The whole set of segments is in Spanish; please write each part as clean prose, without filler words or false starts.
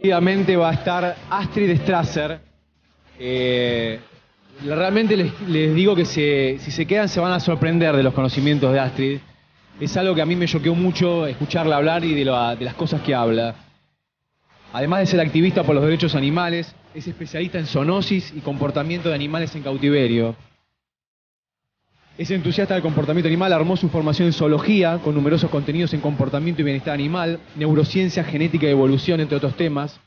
Efectivamente va a estar Astrid Strasser. Realmente les digo que si se quedan se van a sorprender de los conocimientos de Astrid. Es algo que a mí me choqueó mucho escucharla hablar y de las cosas que habla. Además de ser activista por los derechos animales, es especialista en zoonosis y comportamiento de animales en cautiverio. Es entusiasta del comportamiento animal, armó su formación en zoología, con numerosos contenidos en comportamiento y bienestar animal, neurociencia, genética y evolución, entre otros temas,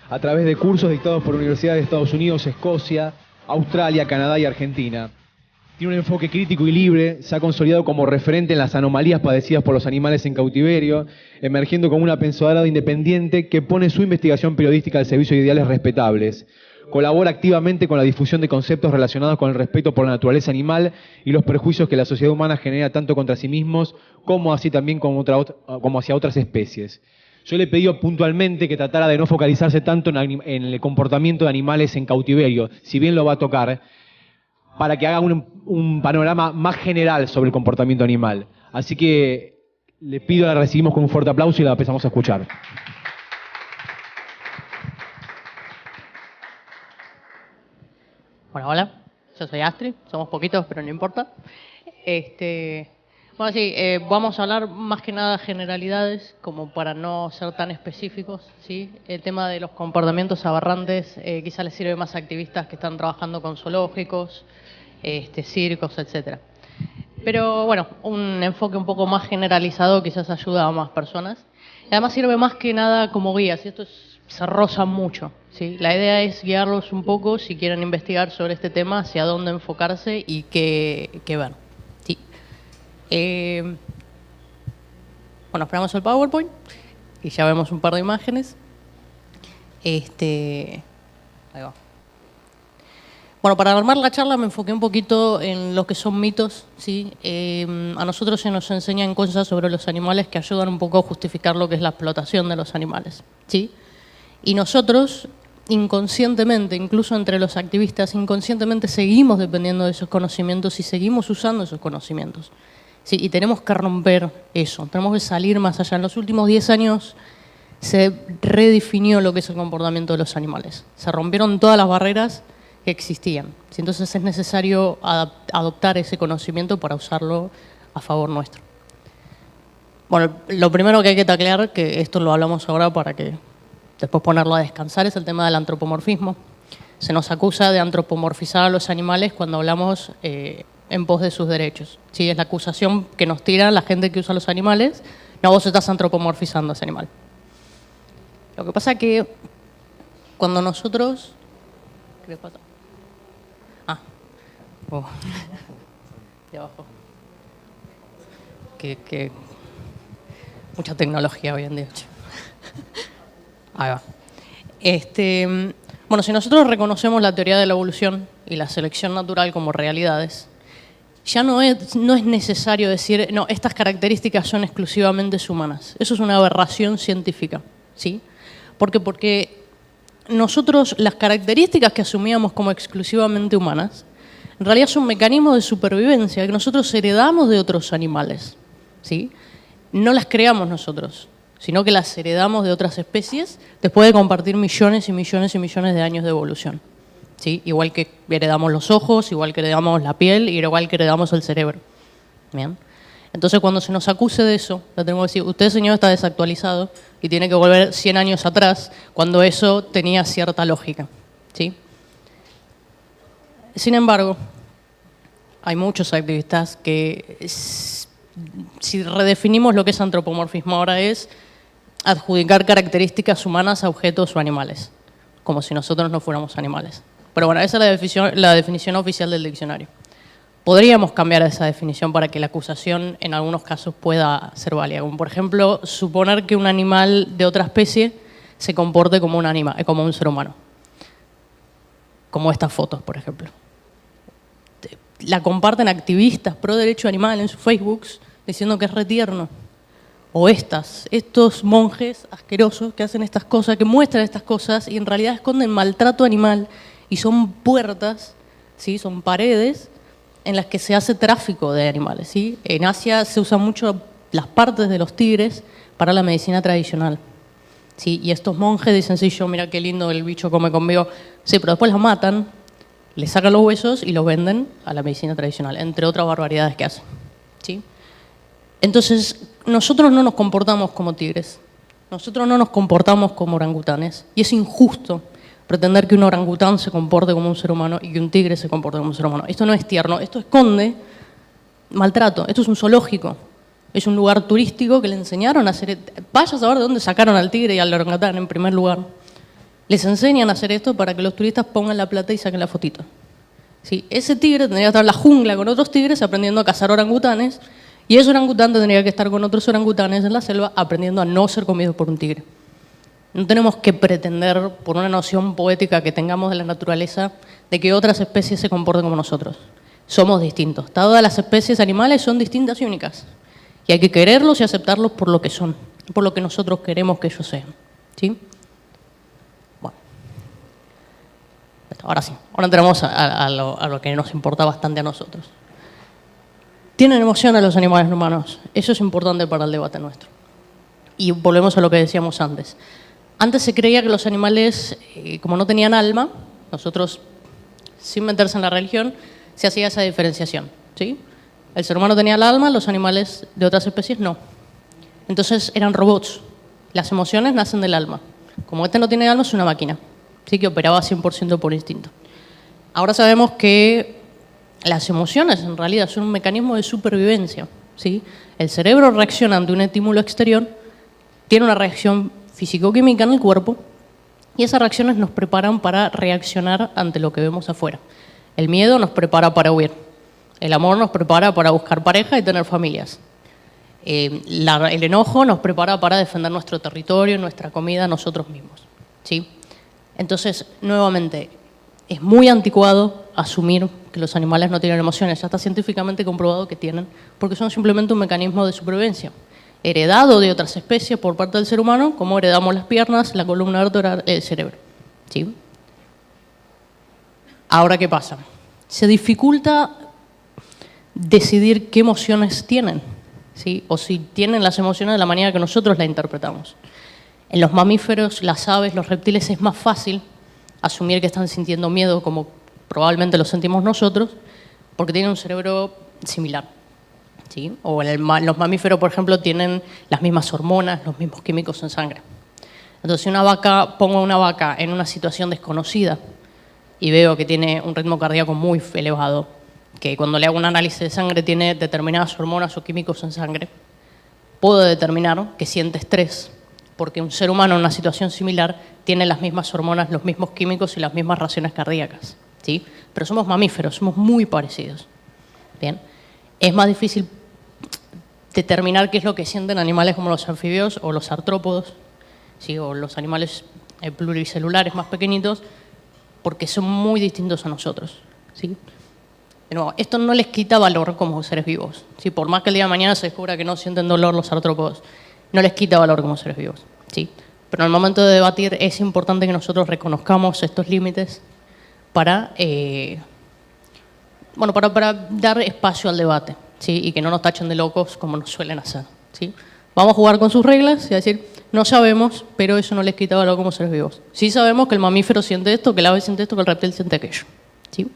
a través de cursos dictados por universidades de Estados Unidos, Escocia, Australia, Canadá y Argentina. Tiene un enfoque crítico y libre, se ha consolidado como referente en las anomalías padecidas por los animales en cautiverio, emergiendo como una pensadora independiente que pone su investigación periodística al servicio de ideales respetables. Colabora activamente con la difusión de conceptos relacionados con el respeto por la naturaleza animal y los prejuicios que la sociedad humana genera tanto contra sí mismos como así también como hacia otras especies. Yo le he pedido puntualmente que tratara de no focalizarse tanto en el comportamiento de animales en cautiverio, si bien lo va a tocar, para que haga un panorama más general sobre el comportamiento animal. Así que le pido, la recibimos con un fuerte aplauso y la empezamos a escuchar. Bueno, hola, yo soy Astrid, somos poquitos, pero no importa. Bueno, sí, vamos a hablar más que nada generalidades, como para no ser tan específicos, ¿sí? El tema de los comportamientos aberrantes quizá les sirve más a activistas que están trabajando con zoológicos, circos, etcétera. Pero bueno, un enfoque un poco más generalizado quizás ayuda a más personas. Y además sirve más que nada como guías, y esto se roza mucho, ¿sí? La idea es guiarlos un poco, si quieren investigar sobre este tema, hacia dónde enfocarse y qué ver. ¿Sí? Bueno, esperamos el PowerPoint y ya vemos un par de imágenes. Ahí va. Bueno, para armar la charla me enfoqué un poquito en lo que son mitos, ¿sí? A nosotros se nos enseñan cosas sobre los animales que ayudan un poco a justificar lo que es la explotación de los animales, ¿sí? Y nosotros, inconscientemente, incluso entre los activistas, inconscientemente seguimos dependiendo de esos conocimientos y seguimos usando esos conocimientos, ¿sí? Y tenemos que romper eso, tenemos que salir más allá. En los últimos 10 años se redefinió lo que es el comportamiento de los animales. Se rompieron todas las barreras que existían. Entonces es necesario adoptar ese conocimiento para usarlo a favor nuestro. Bueno, lo primero que hay que taclear, que esto lo hablamos ahora para que después ponerlo a descansar, es el tema del antropomorfismo. Se nos acusa de antropomorfizar a los animales cuando hablamos en pos de sus derechos. ¿Sí? Es la acusación que nos tira la gente que usa los animales. No, vos estás antropomorfizando a ese animal. Lo que pasa es que cuando nosotros... ¿Qué le pasa? De abajo. Que mucha tecnología hoy en día. Ahí va. Bueno, si nosotros reconocemos la teoría de la evolución y la selección natural como realidades, ya no es necesario decir, no, estas características son exclusivamente humanas. Eso es una aberración científica, ¿sí? Porque nosotros, las características que asumíamos como exclusivamente humanas, en realidad son mecanismos de supervivencia que nosotros heredamos de otros animales, ¿sí? No las creamos nosotros, sino que las heredamos de otras especies después de compartir millones y millones y millones de años de evolución, ¿sí? Igual que heredamos los ojos, igual que heredamos la piel, y igual que heredamos el cerebro. ¿Bien? Entonces, cuando se nos acuse de eso, le tenemos que decir, usted, señor, está desactualizado y tiene que volver 100 años atrás, cuando eso tenía cierta lógica, ¿sí? Sin embargo, hay muchos activistas que, si redefinimos lo que es antropomorfismo ahora, es adjudicar características humanas a objetos o animales, como si nosotros no fuéramos animales. Pero bueno, esa es la definición oficial del diccionario. Podríamos cambiar esa definición para que la acusación en algunos casos pueda ser válida, como por ejemplo suponer que un animal de otra especie se comporte como un ser humano, como estas fotos, por ejemplo. La comparten activistas pro derecho animal en sus Facebooks diciendo que es retierno. O estos monjes asquerosos que hacen estas cosas, que muestran estas cosas y en realidad esconden maltrato animal y son puertas, ¿sí? Son paredes en las que se hace tráfico de animales, ¿sí? En Asia se usan mucho las partes de los tigres para la medicina tradicional. ¿sí? Y estos monjes dicen, sí, yo mira qué lindo, el bicho come conmigo. Sí, pero después los matan, les sacan los huesos y los venden a la medicina tradicional, entre otras barbaridades que hacen, ¿sí? Entonces, nosotros no nos comportamos como tigres, nosotros no nos comportamos como orangutanes, y es injusto pretender que un orangután se comporte como un ser humano y que un tigre se comporte como un ser humano. Esto no es tierno, esto esconde maltrato, esto es un zoológico. Es un lugar turístico que le enseñaron a hacer. Vaya a saber de dónde sacaron al tigre y al orangután en primer lugar. Les enseñan a hacer esto para que los turistas pongan la plata y saquen la fotito. ¿Sí? Ese tigre tendría que estar en la jungla con otros tigres aprendiendo a cazar orangutanes, y ese orangután tendría que estar con otros orangutanes en la selva aprendiendo a no ser comido por un tigre. No tenemos que pretender, por una noción poética que tengamos de la naturaleza, de que otras especies se comporten como nosotros. Somos distintos. Todas las especies animales son distintas y únicas. Y hay que quererlos y aceptarlos por lo que son, por lo que nosotros queremos que ellos sean. ¿Sí? Bueno. Ahora sí, ahora entramos a lo que nos importa bastante a nosotros. ¿Tienen emociones los animales no humanos? Eso es importante para el debate nuestro. Y volvemos a lo que decíamos antes. Antes se creía que los animales, como no tenían alma, nosotros, sin meterse en la religión, se hacía esa diferenciación. ¿Sí? El ser humano tenía el alma, los animales de otras especies no. Entonces eran robots. Las emociones nacen del alma. Como este no tiene alma, es una máquina. Sí, que operaba 100% por instinto. Ahora sabemos que las emociones en realidad son un mecanismo de supervivencia. ¿Sí? El cerebro reacciona ante un estímulo exterior, tiene una reacción físico-química en el cuerpo, y esas reacciones nos preparan para reaccionar ante lo que vemos afuera. El miedo nos prepara para huir. El amor nos prepara para buscar pareja y tener familias. El enojo nos prepara para defender nuestro territorio, nuestra comida, nosotros mismos. ¿Sí? Entonces, nuevamente, es muy anticuado asumir que los animales no tienen emociones. Ya está científicamente comprobado que tienen, porque son simplemente un mecanismo de supervivencia, heredado de otras especies por parte del ser humano, como heredamos las piernas, la columna vertebral, el cerebro. ¿Sí? Ahora, ¿qué pasa? Se dificulta decidir qué emociones tienen, ¿sí? O si tienen las emociones de la manera que nosotros las interpretamos. En los mamíferos, las aves, los reptiles es más fácil asumir que están sintiendo miedo, como probablemente lo sentimos nosotros, porque tienen un cerebro similar. ¿Sí? O los mamíferos, por ejemplo, tienen las mismas hormonas, los mismos químicos en sangre. Entonces, si pongo a una vaca en una situación desconocida y veo que tiene un ritmo cardíaco muy elevado, que cuando le hago un análisis de sangre tiene determinadas hormonas o químicos en sangre, puedo determinar que siente estrés, porque un ser humano en una situación similar tiene las mismas hormonas, los mismos químicos y las mismas reacciones cardíacas. ¿Sí? Pero somos mamíferos, somos muy parecidos. Bien. Es más difícil determinar qué es lo que sienten animales como los anfibios o los artrópodos, ¿sí? O los animales pluricelulares más pequeñitos, porque son muy distintos a nosotros. ¿Sí? No, esto no les quita valor como seres vivos. ¿Sí? Por más que el día de mañana se descubra que no sienten dolor los artrópodos, no les quita valor como seres vivos. ¿Sí? Pero en el momento de debatir es importante que nosotros reconozcamos estos límites para dar espacio al debate, ¿sí? Y que no nos tachen de locos como nos suelen hacer. ¿Sí? Vamos a jugar con sus reglas y a decir, no sabemos, pero eso no les quita valor como seres vivos. Sí sabemos que el mamífero siente esto, que el ave siente esto, que el reptil siente aquello. ¿Sí?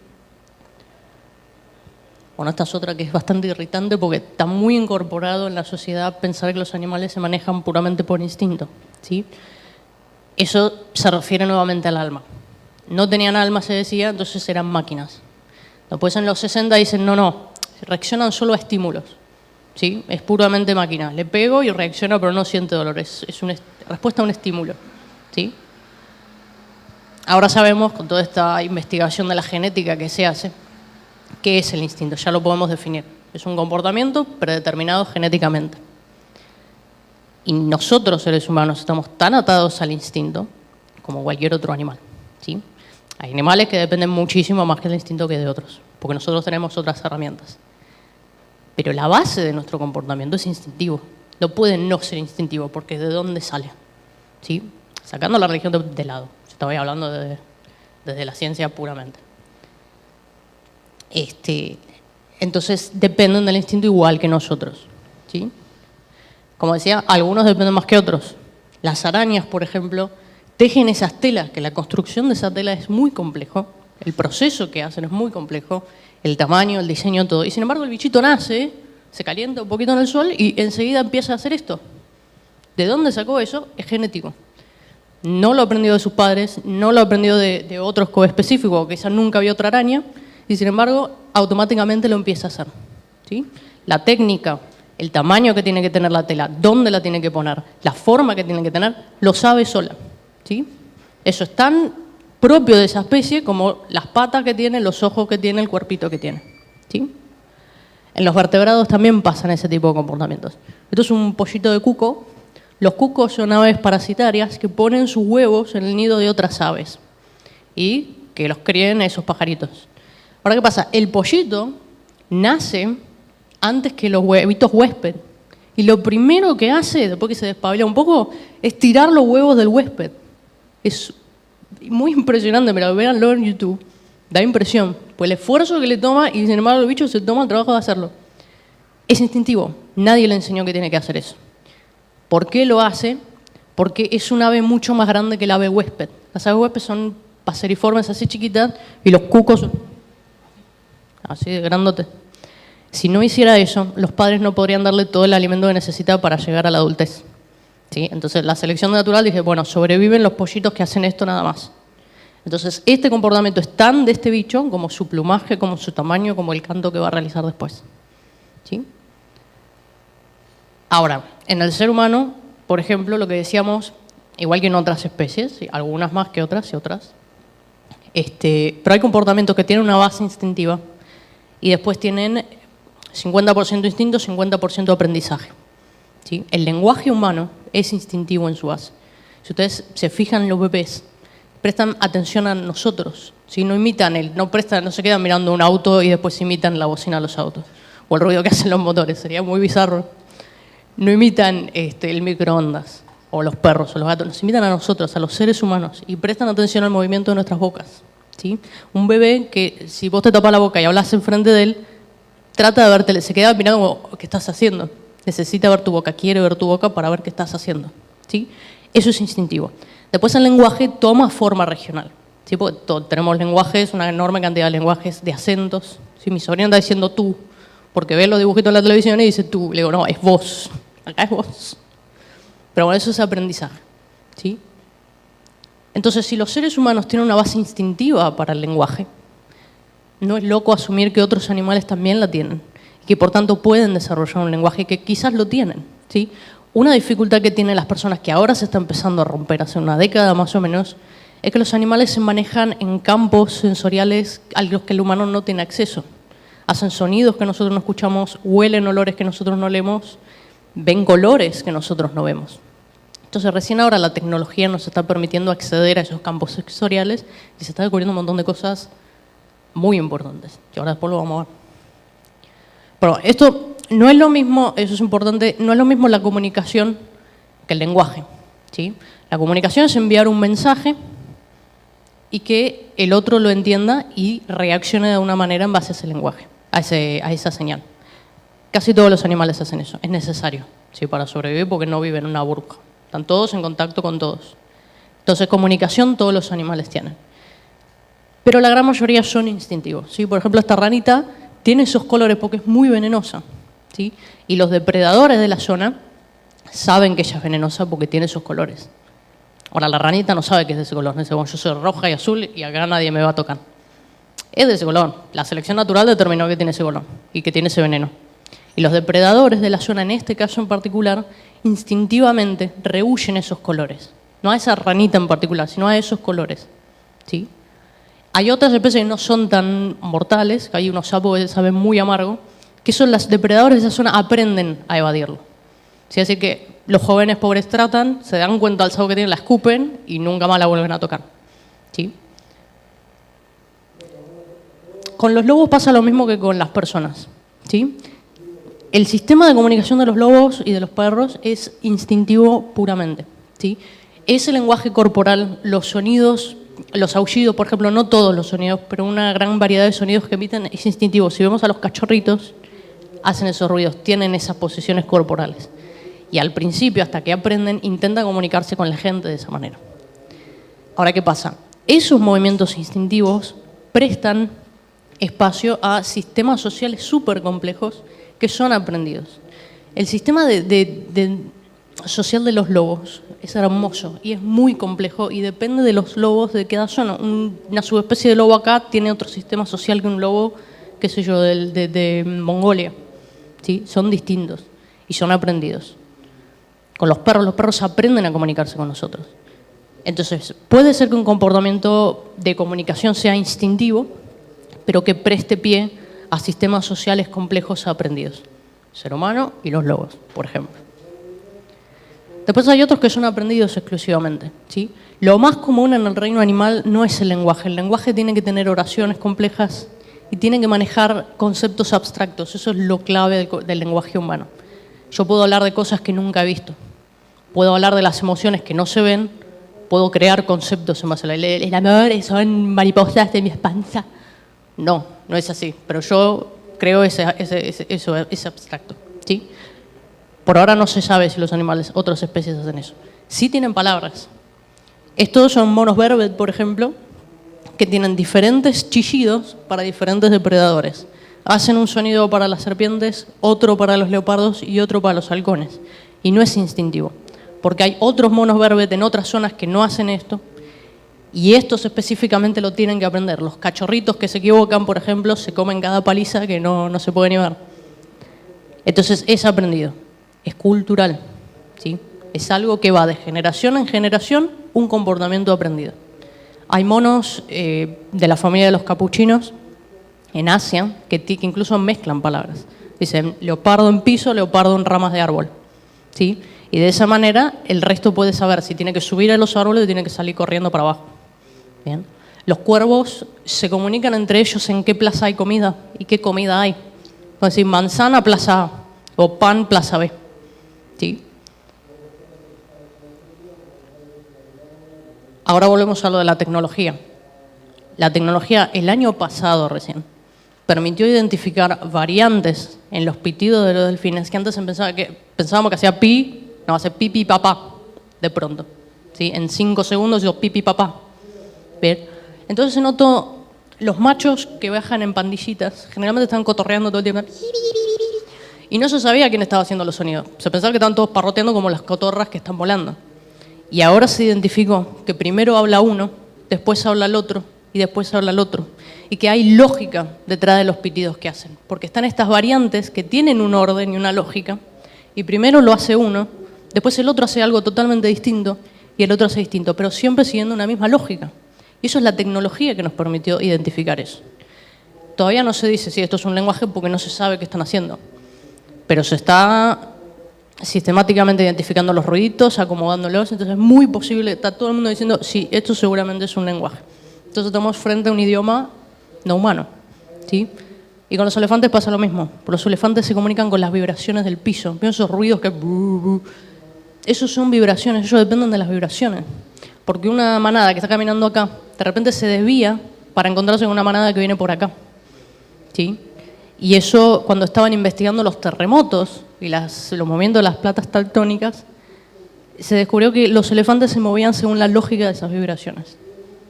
Bueno, esta es otra que es bastante irritante porque está muy incorporado en la sociedad pensar que los animales se manejan puramente por instinto. ¿Sí? Eso se refiere nuevamente al alma. No tenían alma, se decía, entonces eran máquinas. Después en los 60 dicen, no, reaccionan solo a estímulos. ¿Sí? Es puramente máquina. Le pego y reacciona, pero no siente dolor. Es una respuesta a un estímulo. ¿Sí? Ahora sabemos, con toda esta investigación de la genética que se hace, qué es el instinto. Ya lo podemos definir. Es un comportamiento predeterminado genéticamente. Y nosotros, seres humanos, estamos tan atados al instinto como cualquier otro animal. ¿Sí? Hay animales que dependen muchísimo más del instinto que de otros, porque nosotros tenemos otras herramientas. Pero la base de nuestro comportamiento es instintivo. No puede no ser instintivo, porque ¿de dónde sale? ¿Sí? Sacando la religión de lado. Yo estaba hablando desde la ciencia puramente. Entonces dependen del instinto igual que nosotros. ¿Sí? Como decía, algunos dependen más que otros. Las arañas, por ejemplo, tejen esas telas, que la construcción de esa tela es muy complejo, el proceso que hacen es muy complejo, el tamaño, el diseño, todo. Y sin embargo el bichito nace, se calienta un poquito en el sol y enseguida empieza a hacer esto. ¿De dónde sacó eso? Es genético. No lo aprendió de sus padres, no lo aprendió de otros coespecíficos, quizás nunca vio otra araña, y sin embargo automáticamente lo empieza a hacer. ¿Sí? La técnica, el tamaño que tiene que tener la tela, dónde la tiene que poner, la forma que tiene que tener, lo sabe sola. ¿Sí? Eso es tan propio de esa especie como las patas que tiene, los ojos que tiene, el cuerpito que tiene. ¿Sí? En los vertebrados también pasan ese tipo de comportamientos. Esto es un pollito de cuco. Los cucos son aves parasitarias que ponen sus huevos en el nido de otras aves y que los críen esos pajaritos. Ahora, ¿qué pasa? El pollito nace antes que los huevitos huésped. Y lo primero que hace, después que se despabila un poco, es tirar los huevos del huésped. Es muy impresionante, pero véanlo en YouTube. Da impresión, pues el esfuerzo que le toma y sin embargo el bicho se toma el trabajo de hacerlo. Es instintivo, nadie le enseñó que tiene que hacer eso. ¿Por qué lo hace? Porque es un ave mucho más grande que el ave huésped. Las aves huésped son paseriformes así chiquitas y los cucos son así de grandotes. Si no hiciera eso, los padres no podrían darle todo el alimento que necesita para llegar a la adultez. ¿Sí? Entonces la selección natural dice, bueno, sobreviven los pollitos que hacen esto nada más. Entonces este comportamiento es tan de este bicho como su plumaje, como su tamaño, como el canto que va a realizar después. ¿Sí? Ahora, en el ser humano, por ejemplo, lo que decíamos, igual que en otras especies, ¿sí? Algunas más que otras y otras, pero hay comportamientos que tienen una base instintiva y después tienen 50% instinto, 50% aprendizaje. ¿Sí? El lenguaje humano es instintivo en su base. Si ustedes se fijan en los bebés, prestan atención a nosotros, ¿sí? No imitan, no se quedan mirando un auto y después imitan la bocina de los autos o el ruido que hacen los motores, sería muy bizarro. No imitan el microondas o los perros o los gatos, nos imitan a nosotros, a los seres humanos y prestan atención al movimiento de nuestras bocas. ¿Sí? Un bebé que si vos te tapas la boca y hablas enfrente de él, trata de verte, se queda mirando como, ¿qué estás haciendo? Necesita ver tu boca, quiere ver tu boca para ver qué estás haciendo. ¿Sí? Eso es instintivo. Después el lenguaje toma forma regional. ¿Sí? Porque tenemos lenguajes, una enorme cantidad de lenguajes, de acentos. ¿Sí? Mi sobrino está diciendo tú, porque ve los dibujitos en la televisión y dice tú. Le digo, no, es vos. Acá es vos. Pero bueno, eso es aprendizaje. ¿Sí? Entonces, si los seres humanos tienen una base instintiva para el lenguaje, no es loco asumir que otros animales también la tienen y que por tanto pueden desarrollar un lenguaje que quizás lo tienen. ¿Sí? Una dificultad que tienen las personas que ahora se está empezando a romper hace una década más o menos es que los animales se manejan en campos sensoriales a los que el humano no tiene acceso. Hacen sonidos que nosotros no escuchamos, huelen olores que nosotros no leemos, ven colores que nosotros no vemos. Entonces recién ahora la tecnología nos está permitiendo acceder a esos campos sensoriales y se está descubriendo un montón de cosas muy importantes. Y ahora después lo vamos a ver. Pero esto no es lo mismo, eso es importante, no es lo mismo la comunicación que el lenguaje. ¿Sí? La comunicación es enviar un mensaje y que el otro lo entienda y reaccione de una manera en base a ese lenguaje, a esa señal. Casi todos los animales hacen eso, es necesario, ¿sí? Para sobrevivir porque no viven en una burbuja. Están todos en contacto con todos. Entonces, comunicación todos los animales tienen. Pero la gran mayoría son instintivos. ¿Sí? Por ejemplo, esta ranita tiene esos colores porque es muy venenosa. ¿Sí? Y los depredadores de la zona saben que ella es venenosa porque tiene esos colores. Ahora, la ranita no sabe que es de ese color. Dice, bueno, yo soy roja y azul y acá nadie me va a tocar. Es de ese color. La selección natural determinó que tiene ese color y que tiene ese veneno. Y los depredadores de la zona, en este caso en particular, instintivamente rehuyen esos colores. No a esa ranita en particular, sino a esos colores. ¿Sí? Hay otras especies que no son tan mortales, que hay unos sapos que saben muy amargo, que son los depredadores de esa zona, aprenden a evadirlo. ¿Sí? Así que los jóvenes pobres tratan, se dan cuenta del sapo que tienen, la escupen y nunca más la vuelven a tocar. ¿Sí? Con los lobos pasa lo mismo que con las personas. ¿Sí? El sistema de comunicación de los lobos y de los perros es instintivo puramente. ¿Sí? Es el lenguaje corporal, los sonidos, los aullidos, por ejemplo, no todos los sonidos, pero una gran variedad de sonidos que emiten es instintivo. Si vemos a los cachorritos, hacen esos ruidos, tienen esas posiciones corporales. Y al principio, hasta que aprenden, intentan comunicarse con la gente de esa manera. Ahora, ¿qué pasa? Esos movimientos instintivos prestan espacio a sistemas sociales súper complejos que son aprendidos. El sistema social de los lobos es hermoso y es muy complejo y depende de los lobos de cada zona. Una subespecie de lobo acá tiene otro sistema social que un lobo, qué sé yo, de Mongolia. ¿Sí? Son distintos y son aprendidos. Con los perros aprenden a comunicarse con nosotros. Entonces, puede ser que un comportamiento de comunicación sea instintivo, pero que preste pie a sistemas sociales complejos aprendidos. El ser humano y los lobos, por ejemplo. Después hay otros que son aprendidos exclusivamente, ¿sí? Lo más común en el reino animal no es el lenguaje. El lenguaje tiene que tener oraciones complejas y tiene que manejar conceptos abstractos. Eso es lo clave del lenguaje humano. Yo puedo hablar de cosas que nunca he visto. Puedo hablar de las emociones que no se ven. Puedo crear conceptos en base a el amor, son mariposas de mi panza. No, no es así. Pero yo creo eso es abstracto, ¿sí? Por ahora no se sabe si los animales, otras especies hacen eso. Sí tienen palabras. Estos son monos vervet, por ejemplo, que tienen diferentes chillidos para diferentes depredadores. Hacen un sonido para las serpientes, otro para los leopardos y otro para los halcones. Y no es instintivo, porque hay otros monos vervet en otras zonas que no hacen esto, y estos específicamente lo tienen que aprender. Los cachorritos que se equivocan, por ejemplo, se comen cada paliza que no se puede ni ver. Entonces es aprendido. Es cultural, ¿sí? Es algo que va de generación en generación, un comportamiento aprendido. Hay monos de la familia de los capuchinos en Asia que incluso mezclan palabras. Dicen leopardo en piso, leopardo en ramas de árbol, ¿sí? Y de esa manera el resto puede saber si tiene que subir a los árboles o tiene que salir corriendo para abajo. ¿Bien? Los cuervos se comunican entre ellos en qué plaza hay comida y qué comida hay. Es decir, manzana, plaza A, o pan, plaza B. ¿Sí? Ahora volvemos a lo de la tecnología. La tecnología, el año pasado recién, permitió identificar variantes en los pitidos de los delfines que antes pensábamos que hacía pi, no, hace pipi papá, de pronto. ¿Sí? En 5 segundos hizo pipi papá. ¿Bien? Entonces se notó los machos que viajan en pandillitas, generalmente están cotorreando todo el tiempo. Y no se sabía quién estaba haciendo los sonidos. Se pensaba que estaban todos parroteando como las cotorras que están volando. Y ahora se identificó que primero habla uno, después habla el otro y después habla el otro. Y que hay lógica detrás de los pitidos que hacen. Porque están estas variantes que tienen un orden y una lógica. Y primero lo hace uno, después el otro hace algo totalmente distinto y el otro hace distinto, pero siempre siguiendo una misma lógica. Y eso es la tecnología que nos permitió identificar eso. Todavía no se dice si esto es un lenguaje porque no se sabe qué están haciendo. Pero se está sistemáticamente identificando los ruiditos, acomodándolos, entonces es muy posible, está todo el mundo diciendo, sí, esto seguramente es un lenguaje. Entonces estamos frente a un idioma no humano, ¿sí? Y con los elefantes pasa lo mismo. Los elefantes se comunican con las vibraciones del piso. ¿Ven esos ruidos que... Esos son vibraciones, ellos dependen de las vibraciones. Porque una manada que está caminando acá, de repente se desvía para encontrarse con una manada que viene por acá, ¿sí? Y eso, cuando estaban investigando los terremotos y los movimientos de las placas tectónicas, se descubrió que los elefantes se movían según la lógica de esas vibraciones,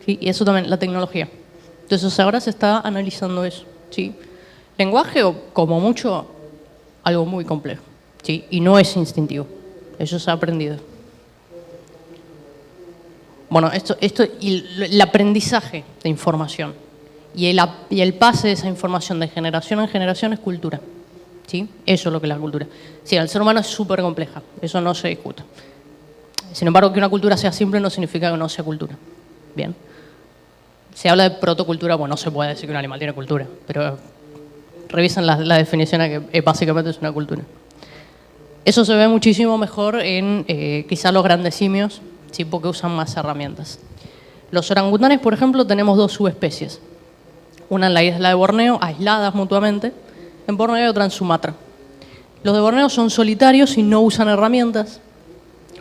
¿sí? Y eso también, la tecnología. Entonces ahora se está analizando eso, ¿sí? Lenguaje, o como mucho, algo muy complejo, ¿sí? Y no es instintivo, eso se ha aprendido. Bueno, esto y el aprendizaje de información. Y el pase de esa información de generación en generación es cultura, ¿sí? Eso es lo que es la cultura. Sí, el ser humano es súper compleja, eso no se discute. Sin embargo, que una cultura sea simple no significa que no sea cultura. Bien. Se habla de protocultura, bueno, no se puede decir que un animal tiene cultura, pero revisen la definición a que básicamente es una cultura. Eso se ve muchísimo mejor en quizá los grandes simios, ¿sí? Porque usan más herramientas. Los orangutanes, por ejemplo, tenemos 2 subespecies. Una en la isla de Borneo, aisladas mutuamente, en Borneo y otra en Sumatra. Los de Borneo son solitarios y no usan herramientas,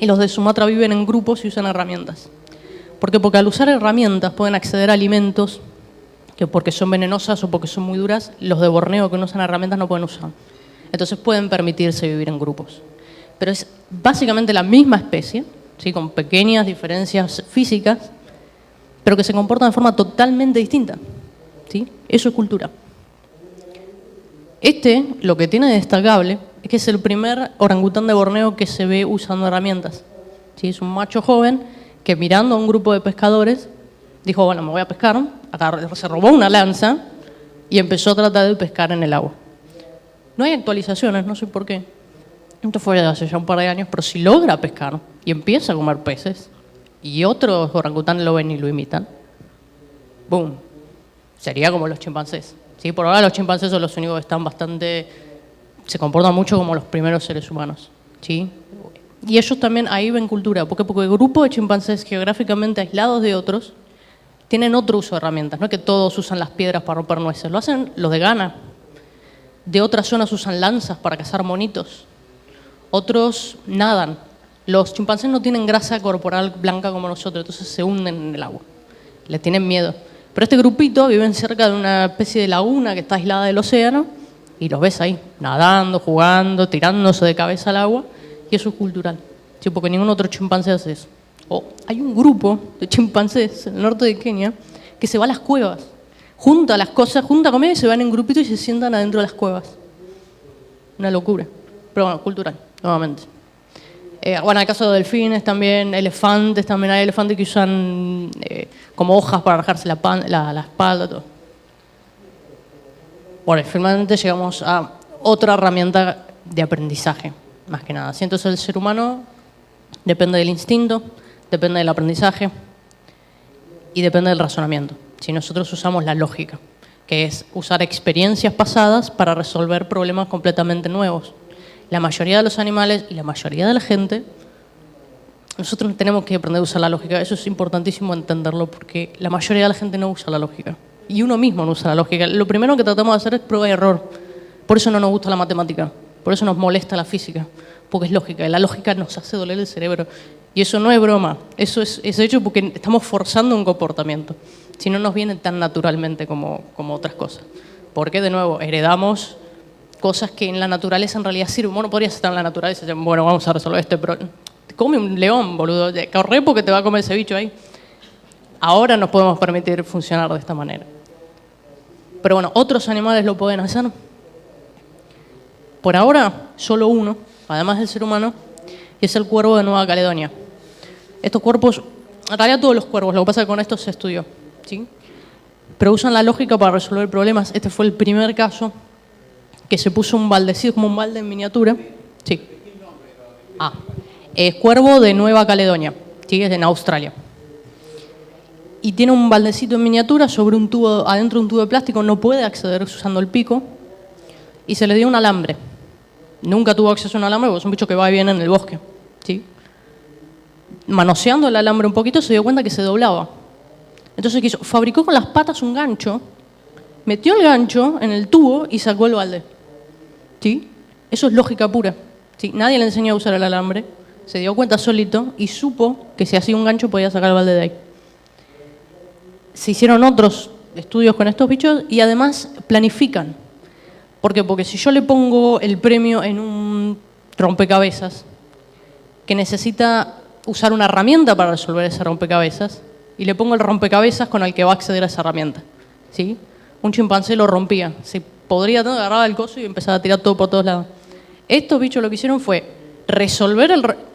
y los de Sumatra viven en grupos y usan herramientas. ¿Por qué? Porque al usar herramientas pueden acceder a alimentos que porque son venenosas o porque son muy duras, los de Borneo que no usan herramientas no pueden usar. Entonces pueden permitirse vivir en grupos. pero es básicamente la misma especie, ¿sí? Con pequeñas diferencias físicas, pero que se comportan de forma totalmente distinta, ¿sí? Eso es cultura. Lo que tiene de destacable es que es el primer orangután de Borneo que se ve usando herramientas, ¿sí? Es un macho joven que, mirando a un grupo de pescadores, dijo, bueno, me voy a pescar, se robó una lanza y empezó a tratar de pescar en el agua. No hay actualizaciones, no sé por qué. Esto fue hace ya un par de años, pero si logra pescar y empieza a comer peces y otros orangutanes lo ven y lo imitan, ¡boom! Sería como los chimpancés. ¿Sí? Por ahora los chimpancés son los únicos que están se comportan mucho como los primeros seres humanos. ¿Sí? Y ellos también ahí ven cultura, porque el grupo de chimpancés geográficamente aislados de otros tienen otro uso de herramientas, no es que todos usan las piedras para romper nueces, lo hacen los de Ghana. De otras zonas usan lanzas para cazar monitos. Otros nadan. Los chimpancés no tienen grasa corporal blanca como nosotros, entonces se hunden en el agua. Le tienen miedo. Pero este grupito viven cerca de una especie de laguna que está aislada del océano y los ves ahí, nadando, jugando, tirándose de cabeza al agua, y eso es cultural. Sí, porque ningún otro chimpancé hace eso. Hay un grupo de chimpancés en el norte de Kenia que se va a las cuevas, junta las cosas, junta comida y se van en grupito y se sientan adentro de las cuevas. Una locura. Pero bueno, cultural, nuevamente. Bueno, hay casos de delfines también, elefantes también. Hay elefantes que usan como hojas para rajarse la espalda, todo. Bueno, finalmente llegamos a otra herramienta de aprendizaje, más que nada. Entonces el ser humano depende del instinto, depende del aprendizaje y depende del razonamiento. Si nosotros usamos la lógica, que es usar experiencias pasadas para resolver problemas completamente nuevos. La mayoría de los animales y la mayoría de la gente, nosotros tenemos que aprender a usar la lógica. Eso es importantísimo entenderlo porque la mayoría de la gente no usa la lógica. Y uno mismo no usa la lógica. Lo primero que tratamos de hacer es prueba y error. Por eso no nos gusta la matemática. Por eso nos molesta la física. Porque es lógica. Y la lógica nos hace doler el cerebro. Y eso no es broma. Eso es hecho porque estamos forzando un comportamiento. Si no nos viene tan naturalmente como otras cosas. Porque, de nuevo, heredamos cosas que en la naturaleza en realidad sirven. Bueno, podrías estar en la naturaleza y decir, bueno, vamos a resolver este problema. Te come un león, boludo. Corre porque te va a comer ese bicho ahí. Ahora nos podemos permitir funcionar de esta manera. Pero bueno, otros animales lo pueden hacer. Por ahora, solo uno, además del ser humano, y es el cuervo de Nueva Caledonia. Estos cuervos, en realidad todos los cuervos, lo que pasa es que con esto se estudió, ¿sí? Pero usan la lógica para resolver problemas. Este fue el primer caso que se puso un baldecito, como un balde en miniatura. Sí. Es cuervo de Nueva Caledonia, ¿sí? Es en Australia. Y tiene un baldecito en miniatura sobre un tubo, adentro de un tubo de plástico, no puede acceder usando el pico, y se le dio un alambre. Nunca tuvo acceso a un alambre porque es un bicho que va y viene en el bosque, ¿sí? Manoseando el alambre un poquito se dio cuenta que se doblaba. Entonces fabricó con las patas un gancho, metió el gancho en el tubo y sacó el balde, ¿sí? Eso es lógica pura, ¿sí? Nadie le enseñó a usar el alambre, se dio cuenta solito y supo que si hacía un gancho podía sacar el balde de ahí. Se hicieron otros estudios con estos bichos y además planifican. ¿Por qué? Porque si yo le pongo el premio en un rompecabezas que necesita usar una herramienta para resolver ese rompecabezas y le pongo el rompecabezas con el que va a acceder a esa herramienta, ¿sí? Un chimpancé lo rompía. Se podría agarrar el coso y empezar a tirar todo por todos lados. Estos bichos lo que hicieron fue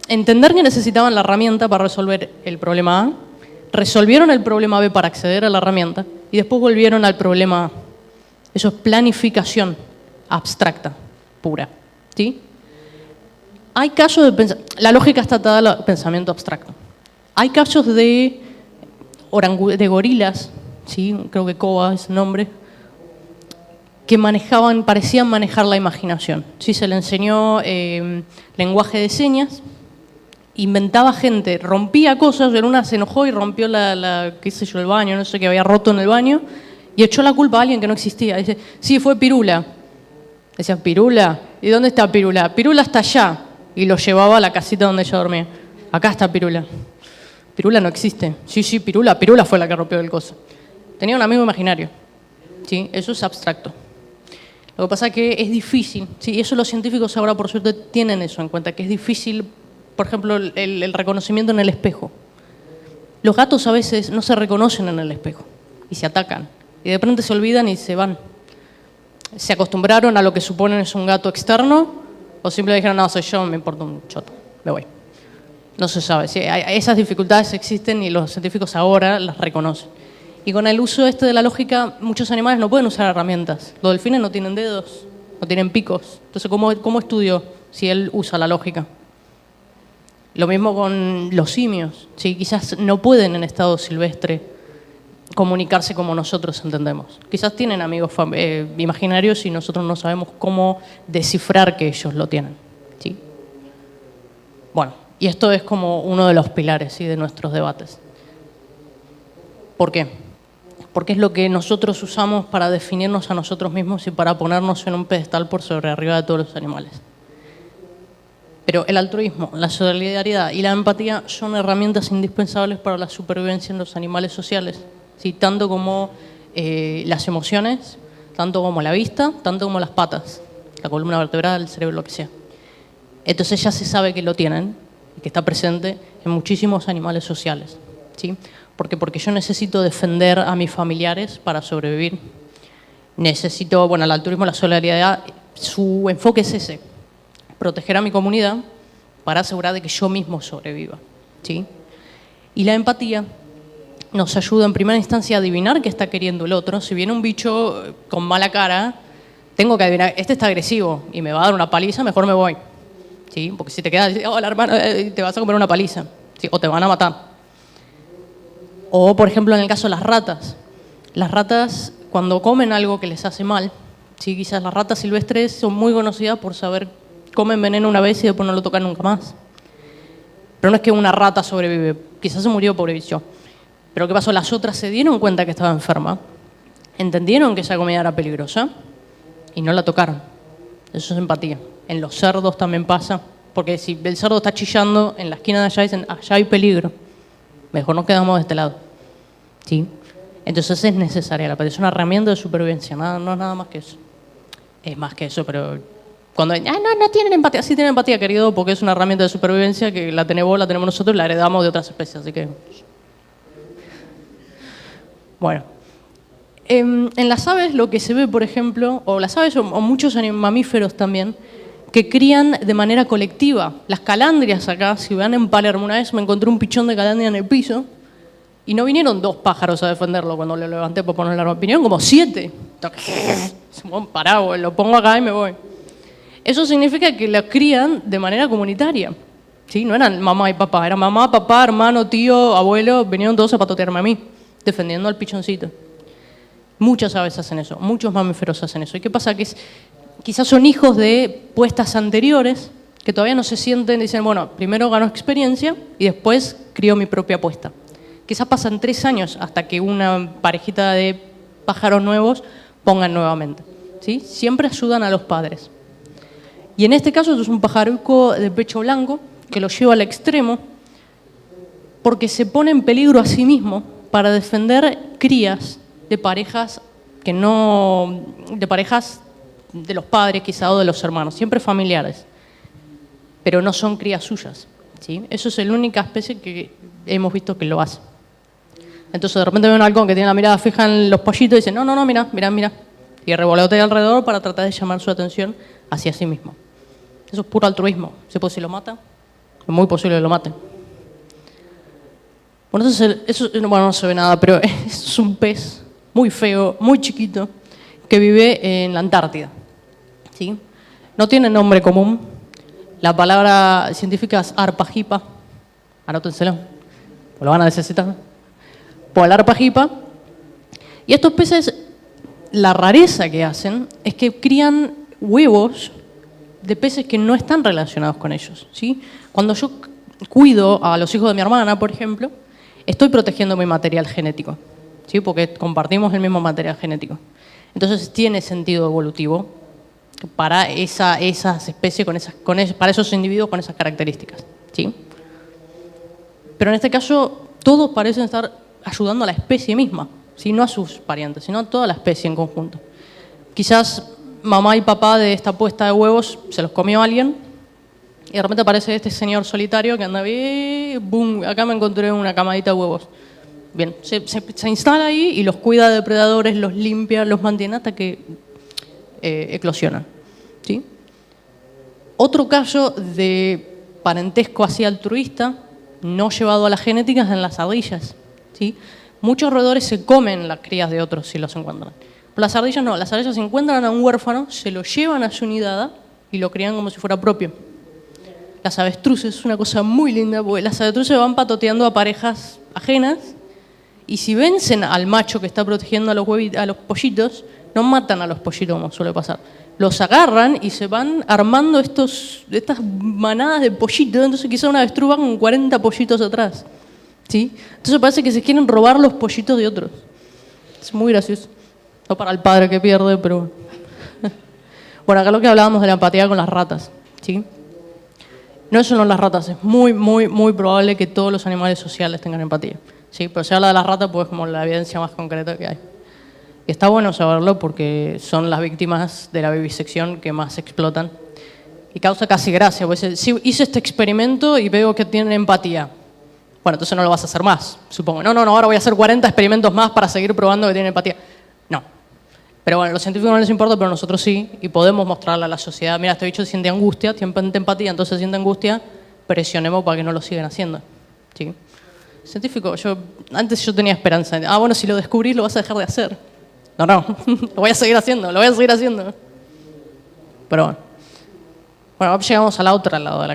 entender que necesitaban la herramienta para resolver el problema A, resolvieron el problema B para acceder a la herramienta y después volvieron al problema A. Eso es planificación abstracta, pura, ¿sí? Hay casos de la lógica está atada al pensamiento abstracto. Hay casos de gorilas, ¿sí? Creo que Koba es el nombre, que parecían manejar la imaginación. ¿Sí? Se le enseñó lenguaje de señas. Inventaba gente, rompía cosas, en una se enojó y rompió qué sé yo, el baño, no sé qué había roto en el baño, y echó la culpa a alguien que no existía. Dice, sí, fue Pirula. Decía, ¿Pirula? ¿Y dónde está Pirula? Pirula está allá. Y lo llevaba a la casita donde ella dormía. Acá está Pirula. Pirula no existe. Sí, Pirula fue la que rompió el coso. Tenía un amigo imaginario. ¿Sí? Eso es abstracto. Lo que pasa es que es difícil, ¿sí? Eso los científicos ahora por suerte tienen eso en cuenta, que es difícil, por ejemplo, el reconocimiento en el espejo. Los gatos a veces no se reconocen en el espejo y se atacan. Y de pronto se olvidan y se van. ¿Se acostumbraron a lo que suponen es un gato externo? ¿O simplemente dijeron, no, soy yo, me importa un choto, me voy? No se sabe. Sí, esas dificultades existen y los científicos ahora las reconocen. Y con el uso de la lógica, muchos animales no pueden usar herramientas. Los delfines no tienen dedos, no tienen picos. Entonces, ¿cómo estudió si él usa la lógica? Lo mismo con los simios. ¿Sí? Quizás no pueden en estado silvestre comunicarse como nosotros entendemos. Quizás tienen amigos imaginarios y nosotros no sabemos cómo descifrar que ellos lo tienen. ¿Sí? Bueno, y esto es como uno de los pilares, ¿sí?, de nuestros debates. ¿Por qué? Porque es lo que nosotros usamos para definirnos a nosotros mismos y para ponernos en un pedestal por sobre arriba de todos los animales. Pero el altruismo, la solidaridad y la empatía son herramientas indispensables para la supervivencia en los animales sociales, ¿sí? Tanto como las emociones, tanto como la vista, tanto como las patas, la columna vertebral, el cerebro, lo que sea. Entonces ya se sabe que lo tienen y que está presente en muchísimos animales sociales, ¿sí? Porque yo necesito defender a mis familiares para sobrevivir. Necesito, bueno, el altruismo, la solidaridad, su enfoque es ese, proteger a mi comunidad para asegurar de que yo mismo sobreviva, ¿sí? Y la empatía nos ayuda en primera instancia a adivinar qué está queriendo el otro. Si viene un bicho con mala cara, tengo que adivinar, este está agresivo y me va a dar una paliza, mejor me voy, ¿sí? Porque si te quedas, hola hermano, te vas a comer una paliza, ¿sí? O te van a matar. O, por ejemplo, en el caso de las ratas. Las ratas, cuando comen algo que les hace mal, ¿sí? Quizás las ratas silvestres son muy conocidas por saber, comen veneno una vez y después no lo tocan nunca más. Pero no es que una rata sobrevive, quizás se murió, pobre bicho. Pero ¿qué pasó? Las otras se dieron cuenta que estaba enferma, entendieron que esa comida era peligrosa y no la tocaron. Eso es empatía. En los cerdos también pasa, porque si el cerdo está chillando, en la esquina de allá dicen, allá hay peligro. Mejor nos quedamos de este lado, ¿sí? Entonces es necesaria la empatía, es una herramienta de supervivencia, no es nada más que eso. Es más que eso, pero cuando no tienen empatía, sí tienen empatía, querido, porque es una herramienta de supervivencia que la tenés vos, la tenemos nosotros y la heredamos de otras especies, así que... Bueno, en las aves lo que se ve, por ejemplo, o las aves o muchos mamíferos también, que crían de manera colectiva. Las calandrias acá, si van en Palermo, una vez me encontré un pichón de calandria en el piso y no vinieron 2 pájaros a defenderlo cuando lo levanté por poner la arma, vinieron como 7. Pará, lo pongo acá y me voy. Eso significa que lo crían de manera comunitaria, ¿sí? No eran mamá y papá, era mamá, papá, hermano, tío, abuelo, vinieron todos a patotearme a mí, defendiendo al pichoncito. Muchas aves hacen eso, muchos mamíferos hacen eso. ¿Y qué pasa? Que quizás son hijos de puestas anteriores que todavía no se sienten, dicen, bueno, primero gano experiencia y después crío mi propia puesta. Quizás pasan 3 años hasta que una parejita de pájaros nuevos pongan nuevamente, ¿sí? Siempre ayudan a los padres. Y en este caso, esto es un pajaruco de pecho blanco que lo lleva al extremo porque se pone en peligro a sí mismo para defender crías de parejas de los padres quizá o de los hermanos, siempre familiares, pero no son crías suyas, ¿sí? Eso es la única especie que hemos visto que lo hace. Entonces de repente ve un halcón que tiene la mirada fija en los pollitos y dice, no, mira, y revolotea alrededor para tratar de llamar su atención hacia sí mismo. Eso es puro altruismo. Si lo mata, es muy posible que lo mate. Bueno, no se ve nada, pero es un pez muy feo, muy chiquito, que vive en la Antártida, ¿sí? No tiene nombre común. La palabra científica es arpajipa. Anótenselo, lo van a necesitar. Por arpajipa. Y estos peces, la rareza que hacen es que crían huevos de peces que no están relacionados con ellos, ¿sí? Cuando yo cuido a los hijos de mi hermana, por ejemplo, estoy protegiendo mi material genético, ¿sí? Porque compartimos el mismo material genético. Entonces tiene sentido evolutivo para esas especies, para esos individuos con esas características, ¿sí? Pero en este caso todos parecen estar ayudando a la especie misma, ¿sí? No a sus parientes, sino a toda la especie en conjunto. Quizás mamá y papá de esta puesta de huevos se los comió alguien y de repente aparece este señor solitario que anda bien, boom, acá me encontré una camadita de huevos. Bien, se instala ahí y los cuida de depredadores, los limpia, los mantiene hasta que eclosionan. ¿Sí? Otro caso de parentesco así altruista, no llevado a la genética, es en las ardillas. ¿Sí? Muchos roedores se comen las crías de otros si los encuentran. Pero las ardillas no, las ardillas encuentran a un huérfano, se lo llevan a su nidada y lo crían como si fuera propio. Las avestruces es una cosa muy linda, porque las avestruces van patoteando a parejas ajenas y si vencen al macho que está protegiendo a los pollitos, no matan a los pollitos como suele pasar. Los agarran y se van armando estas manadas de pollitos, entonces quizá una avestruz va con 40 pollitos atrás. ¿Sí? Entonces parece que se quieren robar los pollitos de otros. Es muy gracioso. No para el padre que pierde, pero... Bueno, acá lo que hablábamos de la empatía con las ratas. ¿Sí? No solo las ratas, es muy, muy, muy probable que todos los animales sociales tengan empatía. ¿Sí? Pero se habla de las ratas pues como la evidencia más concreta que hay. Y está bueno saberlo porque son las víctimas de la vivisección que más explotan. Y causa casi gracia, pues si hice este experimento y veo que tienen empatía. Bueno, entonces no lo vas a hacer más, supongo. No, ahora voy a hacer 40 experimentos más para seguir probando que tienen empatía. No. Pero bueno, a los científicos no les importa, pero nosotros sí, y podemos mostrarle a la sociedad, mira, este bicho siente angustia, tiene empatía, entonces siente angustia, presionemos para que no lo sigan haciendo. ¿Sí? Científico, antes yo tenía esperanza. Bueno, si lo descubrís lo vas a dejar de hacer. No, lo voy a seguir haciendo, Pero bueno. Bueno, ahora llegamos al otro lado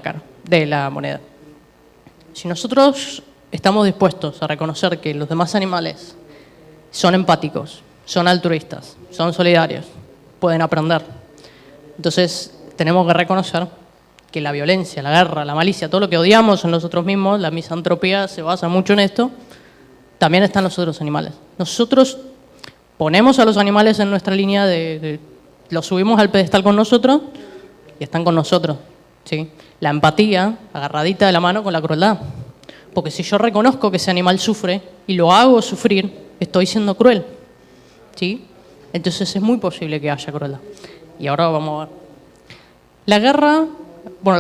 de la moneda. Si nosotros estamos dispuestos a reconocer que los demás animales son empáticos, son altruistas, son solidarios, pueden aprender, entonces tenemos que reconocer que la violencia, la guerra, la malicia, todo lo que odiamos en nosotros mismos, la misantropía se basa mucho en esto, también están los otros animales. Nosotros ponemos a los animales en nuestra línea los subimos al pedestal con nosotros y están con nosotros. ¿Sí? La empatía, agarradita de la mano con la crueldad. Porque si yo reconozco que ese animal sufre y lo hago sufrir, estoy siendo cruel. ¿Sí? Entonces es muy posible que haya crueldad. Y ahora vamos a ver. La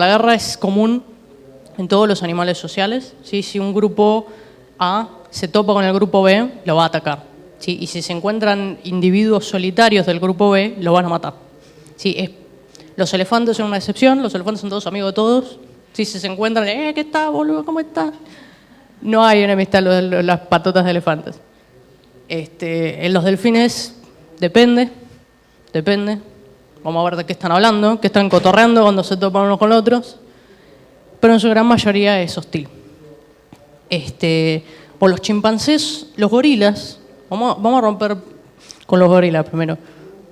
guerra es común en todos los animales sociales. ¿Sí? Si un grupo A se topa con el grupo B, lo va a atacar. ¿Sí? Y si se encuentran individuos solitarios del grupo B, lo van a matar. ¿Sí? Los elefantes son una excepción, los elefantes son todos amigos de todos. Si se encuentran, ¿qué está, boludo? ¿Cómo está? No hay enemistad en las patotas de elefantes. En los delfines depende. Vamos a ver de qué están hablando, qué están cotorreando cuando se topan unos con los otros. Pero en su gran mayoría es hostil. Por los chimpancés, los gorilas, vamos a romper con los gorilas primero.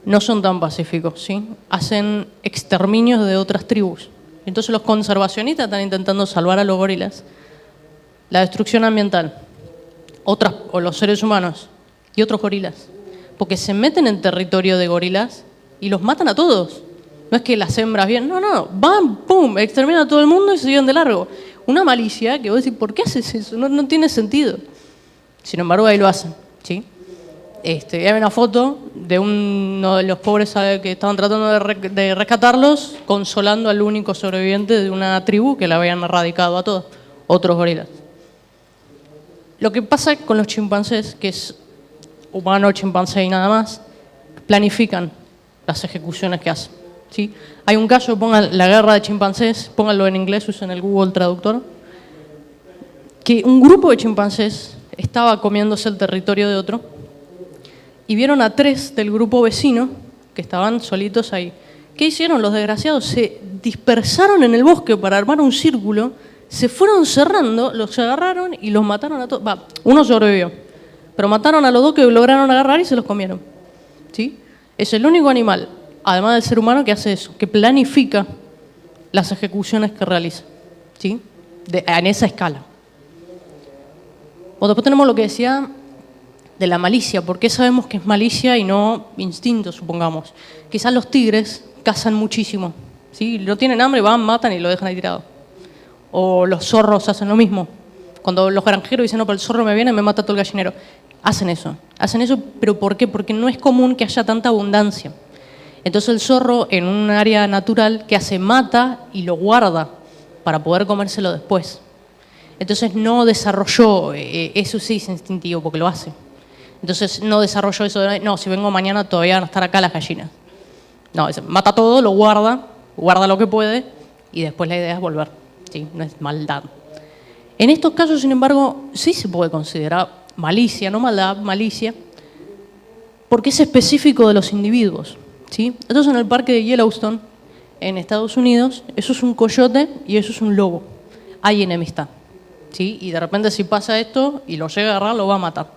No son tan pacíficos, ¿sí? Hacen exterminios de otras tribus. Entonces los conservacionistas están intentando salvar a los gorilas. La destrucción ambiental, o los seres humanos y otros gorilas. Porque se meten en territorio de gorilas y los matan a todos. No es que las hembras vienen, no, van, pum, exterminan a todo el mundo y se siguen de largo. Una malicia que vos decís, ¿por qué haces eso? No tiene sentido. Sin embargo, ahí lo hacen, ¿sí? Hay una foto de uno de los pobres que estaban tratando de rescatarlos, consolando al único sobreviviente de una tribu que la habían erradicado a todos, otros gorilas. Lo que pasa con los chimpancés, que es humano, chimpancé y nada más, planifican las ejecuciones que hacen. ¿Sí? Hay un caso, pongan la guerra de chimpancés, pónganlo en inglés, usen el Google Traductor, que un grupo de chimpancés estaba comiéndose el territorio de otro y vieron a 3 del grupo vecino que estaban solitos ahí. ¿Qué hicieron los desgraciados? Se dispersaron en el bosque para armar un círculo, se fueron cerrando, los agarraron y los mataron a todos. Uno sobrevivió, pero mataron a los 2 que lograron agarrar y se los comieron. ¿Sí? Es el único animal, además del ser humano, que hace eso, que planifica las ejecuciones que realiza. ¿Sí? En esa escala. O después tenemos lo que decía de la malicia. ¿Por qué sabemos que es malicia y no instinto, supongamos? Quizás los tigres cazan muchísimo. ¿Sí? No tienen hambre, van, matan y lo dejan ahí tirado. O los zorros hacen lo mismo. Cuando los granjeros dicen, no, pero el zorro me viene y me mata todo el gallinero. Hacen eso, pero ¿por qué? Porque no es común que haya tanta abundancia. Entonces el zorro, en un área natural, ¿qué hace? Mata y lo guarda para poder comérselo después. Entonces no desarrolló, eso sí es instintivo porque lo hace. Entonces no desarrolló eso de, no, si vengo mañana todavía van a estar acá las gallinas. No, mata todo, lo guarda lo que puede y después la idea es volver. ¿Sí? No es maldad. En estos casos, sin embargo, sí se puede considerar malicia, no maldad, malicia, porque es específico de los individuos. ¿Sí? Entonces en el parque de Yellowstone, en Estados Unidos, eso es un coyote y eso es un lobo. Hay enemistad. ¿Sí? Y de repente si pasa esto y lo llega a agarrar, lo va a matar.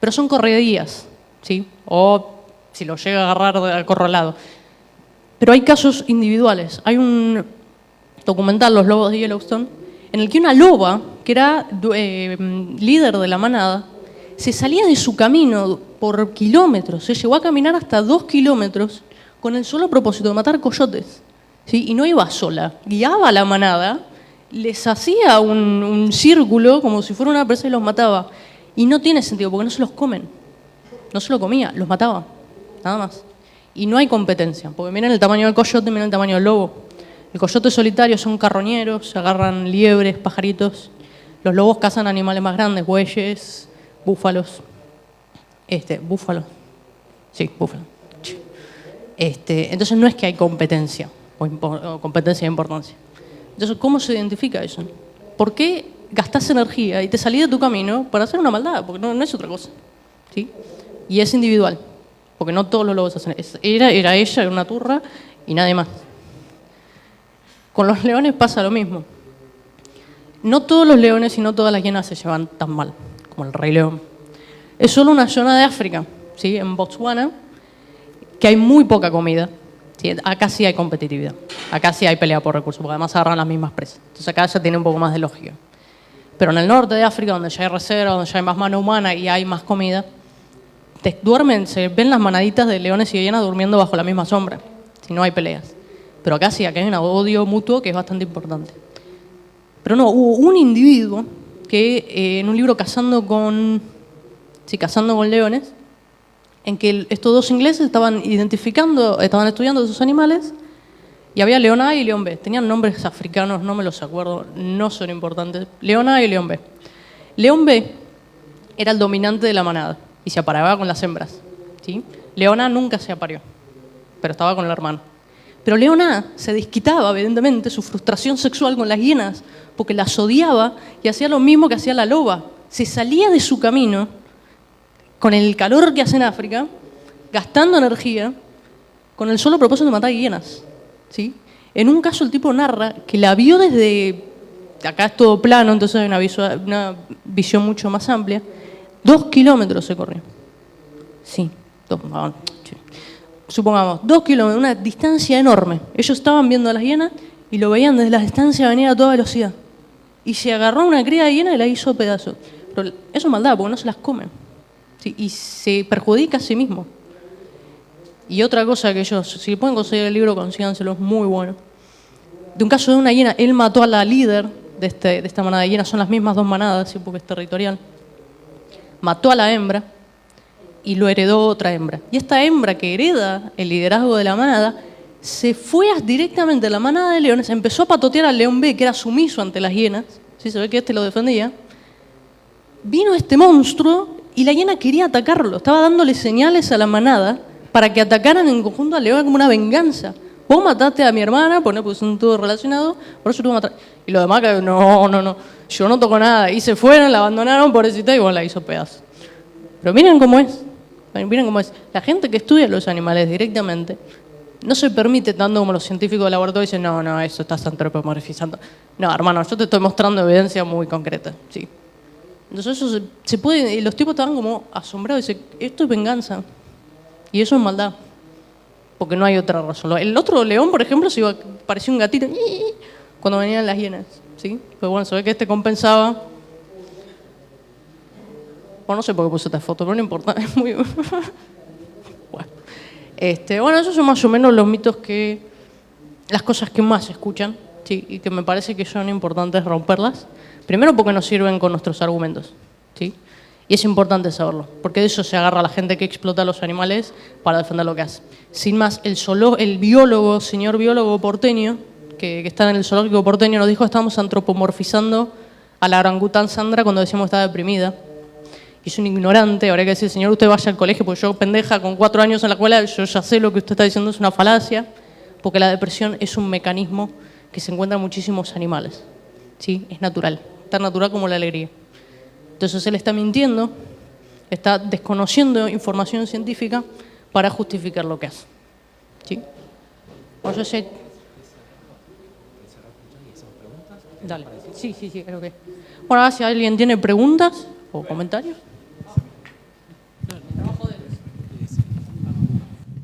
Pero son corredías, ¿sí? O si lo llega a agarrar acorralado. Pero hay casos individuales. Hay un documental, Los Lobos de Yellowstone, en el que una loba, que era líder de la manada, se salía de su camino por kilómetros. Se llegó a caminar hasta 2 kilómetros con el solo propósito de matar coyotes. ¿Sí? Y no iba sola, guiaba a la manada, les hacía un círculo como si fuera una presa y los mataba. Y no tiene sentido, porque no se los comen. No se lo comía, los mataba. Nada más. Y no hay competencia, porque miren el tamaño del coyote, miren el tamaño del lobo. El coyote solitario son carroñeros, se agarran liebres, pajaritos. Los lobos cazan animales más grandes, bueyes, búfalos. Búfalo. Sí, búfalo. Entonces no es que hay competencia, o competencia de importancia. Entonces, ¿cómo se identifica eso? ¿Por qué gastás energía y te salís de tu camino para hacer una maldad? Porque no es otra cosa. ¿Sí? Y es individual, porque no todos los lobos hacen eso. Era ella, era una turra y nadie más. Con los leones pasa lo mismo. No todos los leones y no todas las hienas se llevan tan mal como el rey león. Es solo una zona de África, ¿sí? En Botswana, que hay muy poca comida. ¿Sí? Acá sí hay competitividad. Acá sí hay pelea por recursos, porque además agarran las mismas presas. Entonces acá ya tiene un poco más de lógica. Pero en el norte de África, donde ya hay reserva, donde ya hay más mano humana y hay más comida, se ven las manaditas de leones y hienas durmiendo bajo la misma sombra, si no hay peleas. Pero acá sí, acá hay un odio mutuo que es bastante importante. Pero no, hubo un individuo que en un libro Cazando con leones, en que estos dos ingleses estaban estudiando esos animales, y había león A y león B. Tenían nombres africanos, no me los acuerdo, no son importantes. León A y león B. León B era el dominante de la manada y se apareaba con las hembras. ¿Sí? León A nunca se apareó, pero estaba con el hermano. Pero león A se desquitaba, evidentemente, su frustración sexual con las hienas, porque las odiaba y hacía lo mismo que hacía la loba. Se salía de su camino, con el calor que hace en África, gastando energía, con el solo propósito de matar hienas. ¿Sí? En un caso el tipo narra que la vio desde, acá es todo plano, entonces hay una visión mucho más amplia, 2 kilómetros se corrió. Sí, supongamos, 2 kilómetros, una distancia enorme. Ellos estaban viendo a las hienas y lo veían desde la distancia venir a toda velocidad. Y se agarró a una cría de hiena y la hizo pedazos. Pero eso es maldad, porque no se las comen. ¿Sí? Y se perjudica a sí mismo. Y otra cosa que ellos, si pueden conseguir el libro, consíganselo, es muy bueno. De un caso de una hiena, él mató a la líder de esta manada de hienas, son las mismas 2 manadas, ¿sí? Porque es territorial. Mató a la hembra y lo heredó otra hembra. Y esta hembra que hereda el liderazgo de la manada, se fue directamente a la manada de leones, empezó a patotear al león B, que era sumiso ante las hienas, ¿sí? Se ve que lo defendía. Vino este monstruo y la hiena quería atacarlo, estaba dándole señales a la manada para que atacaran en conjunto al león como una venganza. Vos mataste a mi hermana, pues son todos relacionados, por eso tú vas a matar. Y los demás, no, yo no toco nada. Y se fueron, la abandonaron, pobrecita, y bueno, la hizo pedazo. Pero miren cómo es. La gente que estudia los animales directamente no se permite tanto como los científicos de laboratorio dicen, no, eso estás antropomorfizando. No, hermano, yo te estoy mostrando evidencia muy concreta, sí. Entonces eso se puede, y los tipos estaban como asombrados, dicen, esto es venganza. Y eso es maldad, porque no hay otra razón. El otro león, por ejemplo, parecía un gatito cuando venían las hienas, ¿sí? Pero bueno, se ve que compensaba. Bueno, no sé por qué puse esta foto, pero no importa, es muy... Bueno, esos son más o menos los mitos las cosas que más se escuchan, ¿sí? Y que me parece que son importantes romperlas. Primero porque nos sirven con nuestros argumentos, ¿sí? Y es importante saberlo, porque de eso se agarra la gente que explota a los animales para defender lo que hace. Sin más, el biólogo, señor biólogo porteño, que está en el zoológico porteño, nos dijo que estábamos antropomorfizando a la orangután Sandra cuando decíamos que estaba deprimida. Y es un ignorante, habría que decir, señor, usted vaya al colegio, porque yo, pendeja, con 4 años en la escuela, yo ya sé lo que usted está diciendo es una falacia, porque la depresión es un mecanismo que se encuentra en muchísimos animales. ¿Sí? Es natural, tan natural como la alegría. Entonces él está mintiendo, está desconociendo información científica para justificar lo que hace. ¿Sí? Bueno, yo sé... Dale. Sí, creo que... Bueno, ahora si alguien tiene preguntas o comentarios.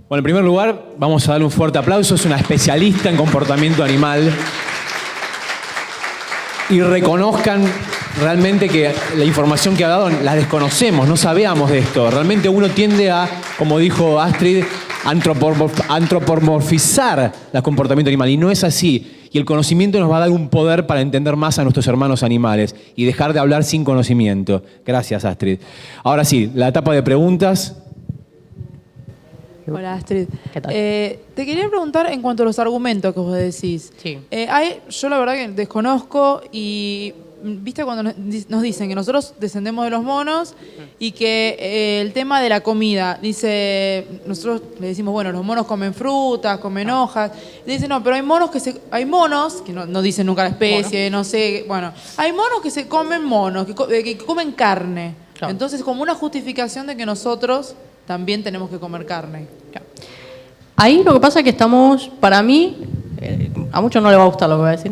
Bueno, en primer lugar, vamos a darle un fuerte aplauso. Es una especialista en comportamiento animal. Y reconozcan realmente que la información que ha dado la desconocemos, no sabíamos de esto. Realmente uno tiende a, como dijo Astrid, antropomorfizar el comportamiento animal. Y no es así. Y el conocimiento nos va a dar un poder para entender más a nuestros hermanos animales y dejar de hablar sin conocimiento. Gracias, Astrid. Ahora sí, la etapa de preguntas. Hola, Astrid. ¿Qué tal? Te quería preguntar en cuanto a los argumentos que vos decís. Sí. Yo la verdad que desconozco y viste cuando nos dicen que nosotros descendemos de los monos y que el tema de la comida, dice, nosotros le decimos, bueno, los monos comen frutas, comen hojas. Y dicen, no, pero hay monos que no dicen nunca la especie, no sé, bueno, hay monos que se comen monos, que comen carne. Claro. Entonces, como una justificación de que nosotros también tenemos que comer carne. Ahí lo que pasa es que estamos, para mí, a muchos no les va a gustar lo que voy a decir,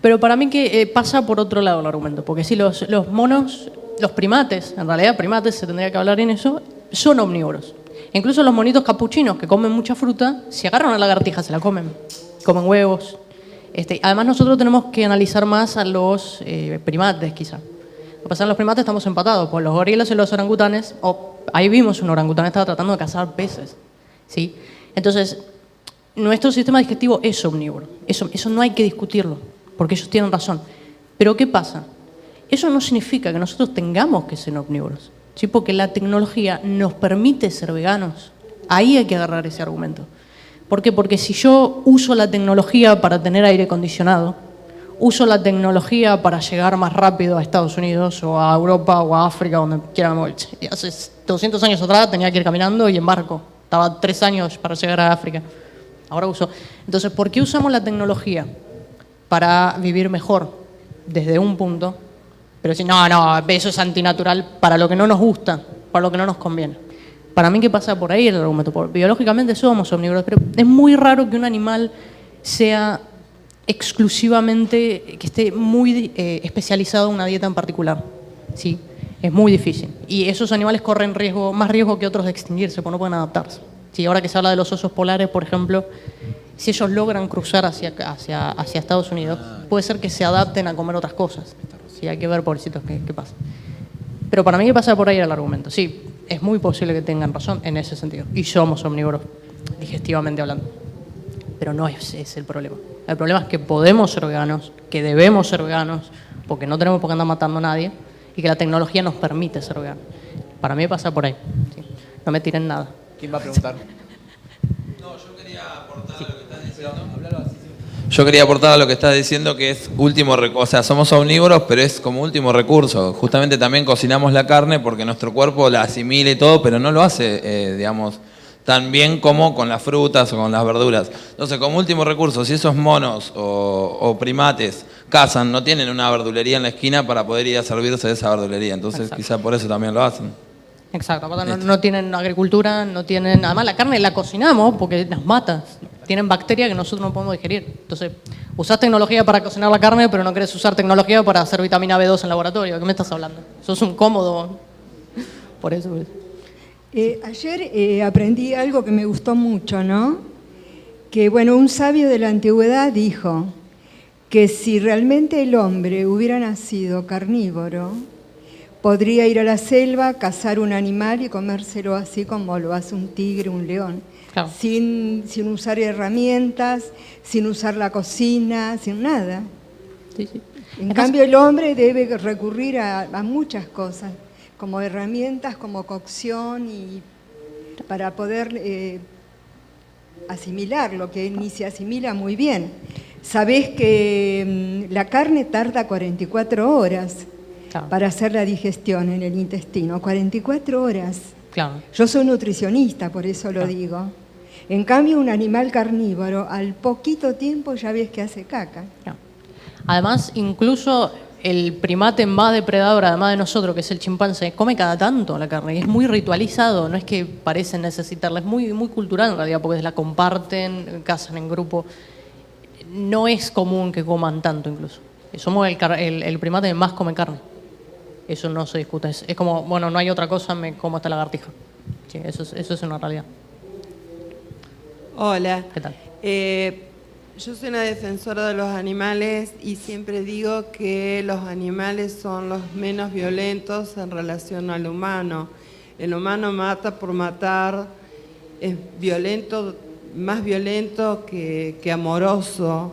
pero para mí que pasa por otro lado el argumento, porque si los monos, los primates, en realidad primates, se tendría que hablar en eso, son omnívoros. Incluso los monitos capuchinos que comen mucha fruta, si agarran una lagartija se la comen huevos. Además nosotros tenemos que analizar más a los primates quizá. Lo que pasa es que en los primates estamos empatados, pues los gorilas y los orangutanes, ahí vimos un orangután estaba tratando de cazar peces, ¿sí? Entonces, nuestro sistema digestivo es omnívoro, eso no hay que discutirlo, porque ellos tienen razón. Pero ¿qué pasa? Eso no significa que nosotros tengamos que ser omnívoros, ¿sí? Porque la tecnología nos permite ser veganos, ahí hay que agarrar ese argumento. ¿Por qué? Porque si yo uso la tecnología para tener aire acondicionado, uso la tecnología para llegar más rápido a Estados Unidos o a Europa o a África, donde quiera mover. Hace 200 años atrás tenía que ir caminando y en barco. Estaba 3 años para llegar a África. Ahora uso. Entonces, ¿por qué usamos la tecnología? Para vivir mejor, desde un punto. Pero si no, eso es antinatural para lo que no nos gusta, para lo que no nos conviene. Para mí, ¿qué pasa por ahí el argumento? Biológicamente somos omnívoros, pero es muy raro que un animal sea exclusivamente, que esté muy especializado en una dieta en particular. Sí, es muy difícil. Y esos animales corren más riesgo que otros de extinguirse, porque no pueden adaptarse. Sí, ahora que se habla de los osos polares, por ejemplo, si ellos logran cruzar hacia Estados Unidos, puede ser que se adapten a comer otras cosas. Sí, hay que ver, pobrecitos, qué pasa. Pero para mí, ¿qué pasa por ahí el argumento? Sí, es muy posible que tengan razón en ese sentido. Y somos omnívoros, digestivamente hablando. Pero no es ese el problema. El problema es que podemos ser veganos, que debemos ser veganos, porque no tenemos por qué andar matando a nadie, y que la tecnología nos permite ser veganos. Para mí pasa por ahí. ¿Sí? No me tiren nada. ¿Quién va a preguntar? Yo quería aportar a lo que estás diciendo. Yo quería aportar a lo que estás diciendo, que es último recurso. O sea, somos omnívoros, pero es como último recurso. Justamente también cocinamos la carne porque nuestro cuerpo la asimila y todo, pero no lo hace, digamos, tan bien como con las frutas o con las verduras. Entonces, como último recurso, si esos monos o primates cazan, no tienen una verdulería en la esquina para poder ir a servirse de esa verdulería. Entonces, exacto, quizá por eso también lo hacen. Exacto, no tienen agricultura, no tienen... Además, la carne la cocinamos porque nos mata. Tienen bacterias que nosotros no podemos digerir. Entonces, usás tecnología para cocinar la carne, pero no querés usar tecnología para hacer vitamina B2 en laboratorio. ¿Qué me estás hablando? Sos un cómodo. Por eso. Ayer aprendí algo que me gustó mucho, ¿no? Que, bueno, un sabio de la antigüedad dijo que si realmente el hombre hubiera nacido carnívoro, podría ir a la selva, cazar un animal y comérselo así como lo hace un tigre, un león. Claro. Sin usar herramientas, sin usar la cocina, sin nada. Sí, sí. En cambio, el hombre debe recurrir a muchas cosas. como herramientas, como cocción y para poder asimilar lo que ni se asimila muy bien. Sabés que la carne tarda 44 horas Claro. para hacer la digestión en el intestino, 44 horas. Claro. Yo soy nutricionista, por eso lo digo. En cambio, un animal carnívoro, al poquito tiempo ya ves que hace caca. Claro. Además, incluso el primate más depredador, además de nosotros, que es el chimpancé, come cada tanto la carne. Y es muy ritualizado, no es que parecen necesitarla, es muy, muy cultural en realidad, porque la comparten, cazan en grupo. No es común que coman tanto incluso. Somos el primate que más come carne. Eso no se discute. Es como, bueno, no hay otra cosa, me como esta lagartija. Sí, eso es una realidad. Hola. ¿Qué tal? Yo soy una defensora de los animales y siempre digo que los animales son los menos violentos en relación al humano. El humano mata por matar, es violento, más violento que amoroso.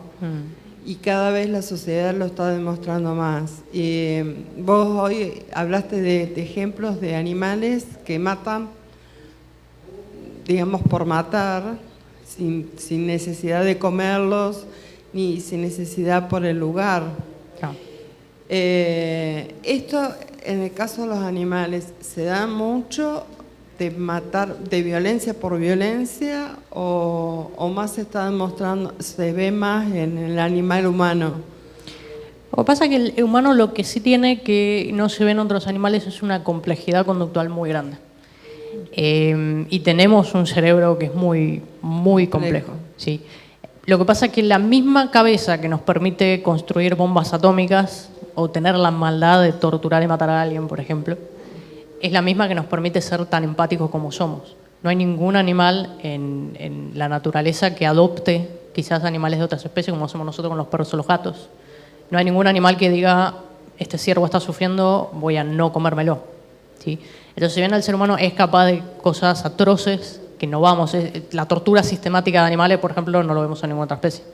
Y cada vez la sociedad lo está demostrando más. Vos hoy hablaste de ejemplos de animales que matan, digamos, por matar, sin necesidad de comerlos, ni sin necesidad por el lugar. Claro. Esto, en el caso de los animales, ¿se da mucho de matar, de violencia por violencia, o más se está demostrando, se ve más en el animal humano? Lo que pasa es que el humano lo que sí tiene que no se ve en otros animales es una complejidad conductual muy grande. Y tenemos un cerebro que es muy, muy complejo. Sí. Lo que pasa es que la misma cabeza que nos permite construir bombas atómicas o tener la maldad de torturar y matar a alguien, por ejemplo, es la misma que nos permite ser tan empáticos como somos. No hay ningún animal en la naturaleza que adopte quizás animales de otras especies como hacemos nosotros con los perros o los gatos. No hay ningún animal que diga, este ciervo está sufriendo, voy a no comérmelo. ¿Sí? Entonces, si bien el ser humano es capaz de cosas atroces, que no vamos, la tortura sistemática de animales, por ejemplo, no lo vemos en ninguna otra especie.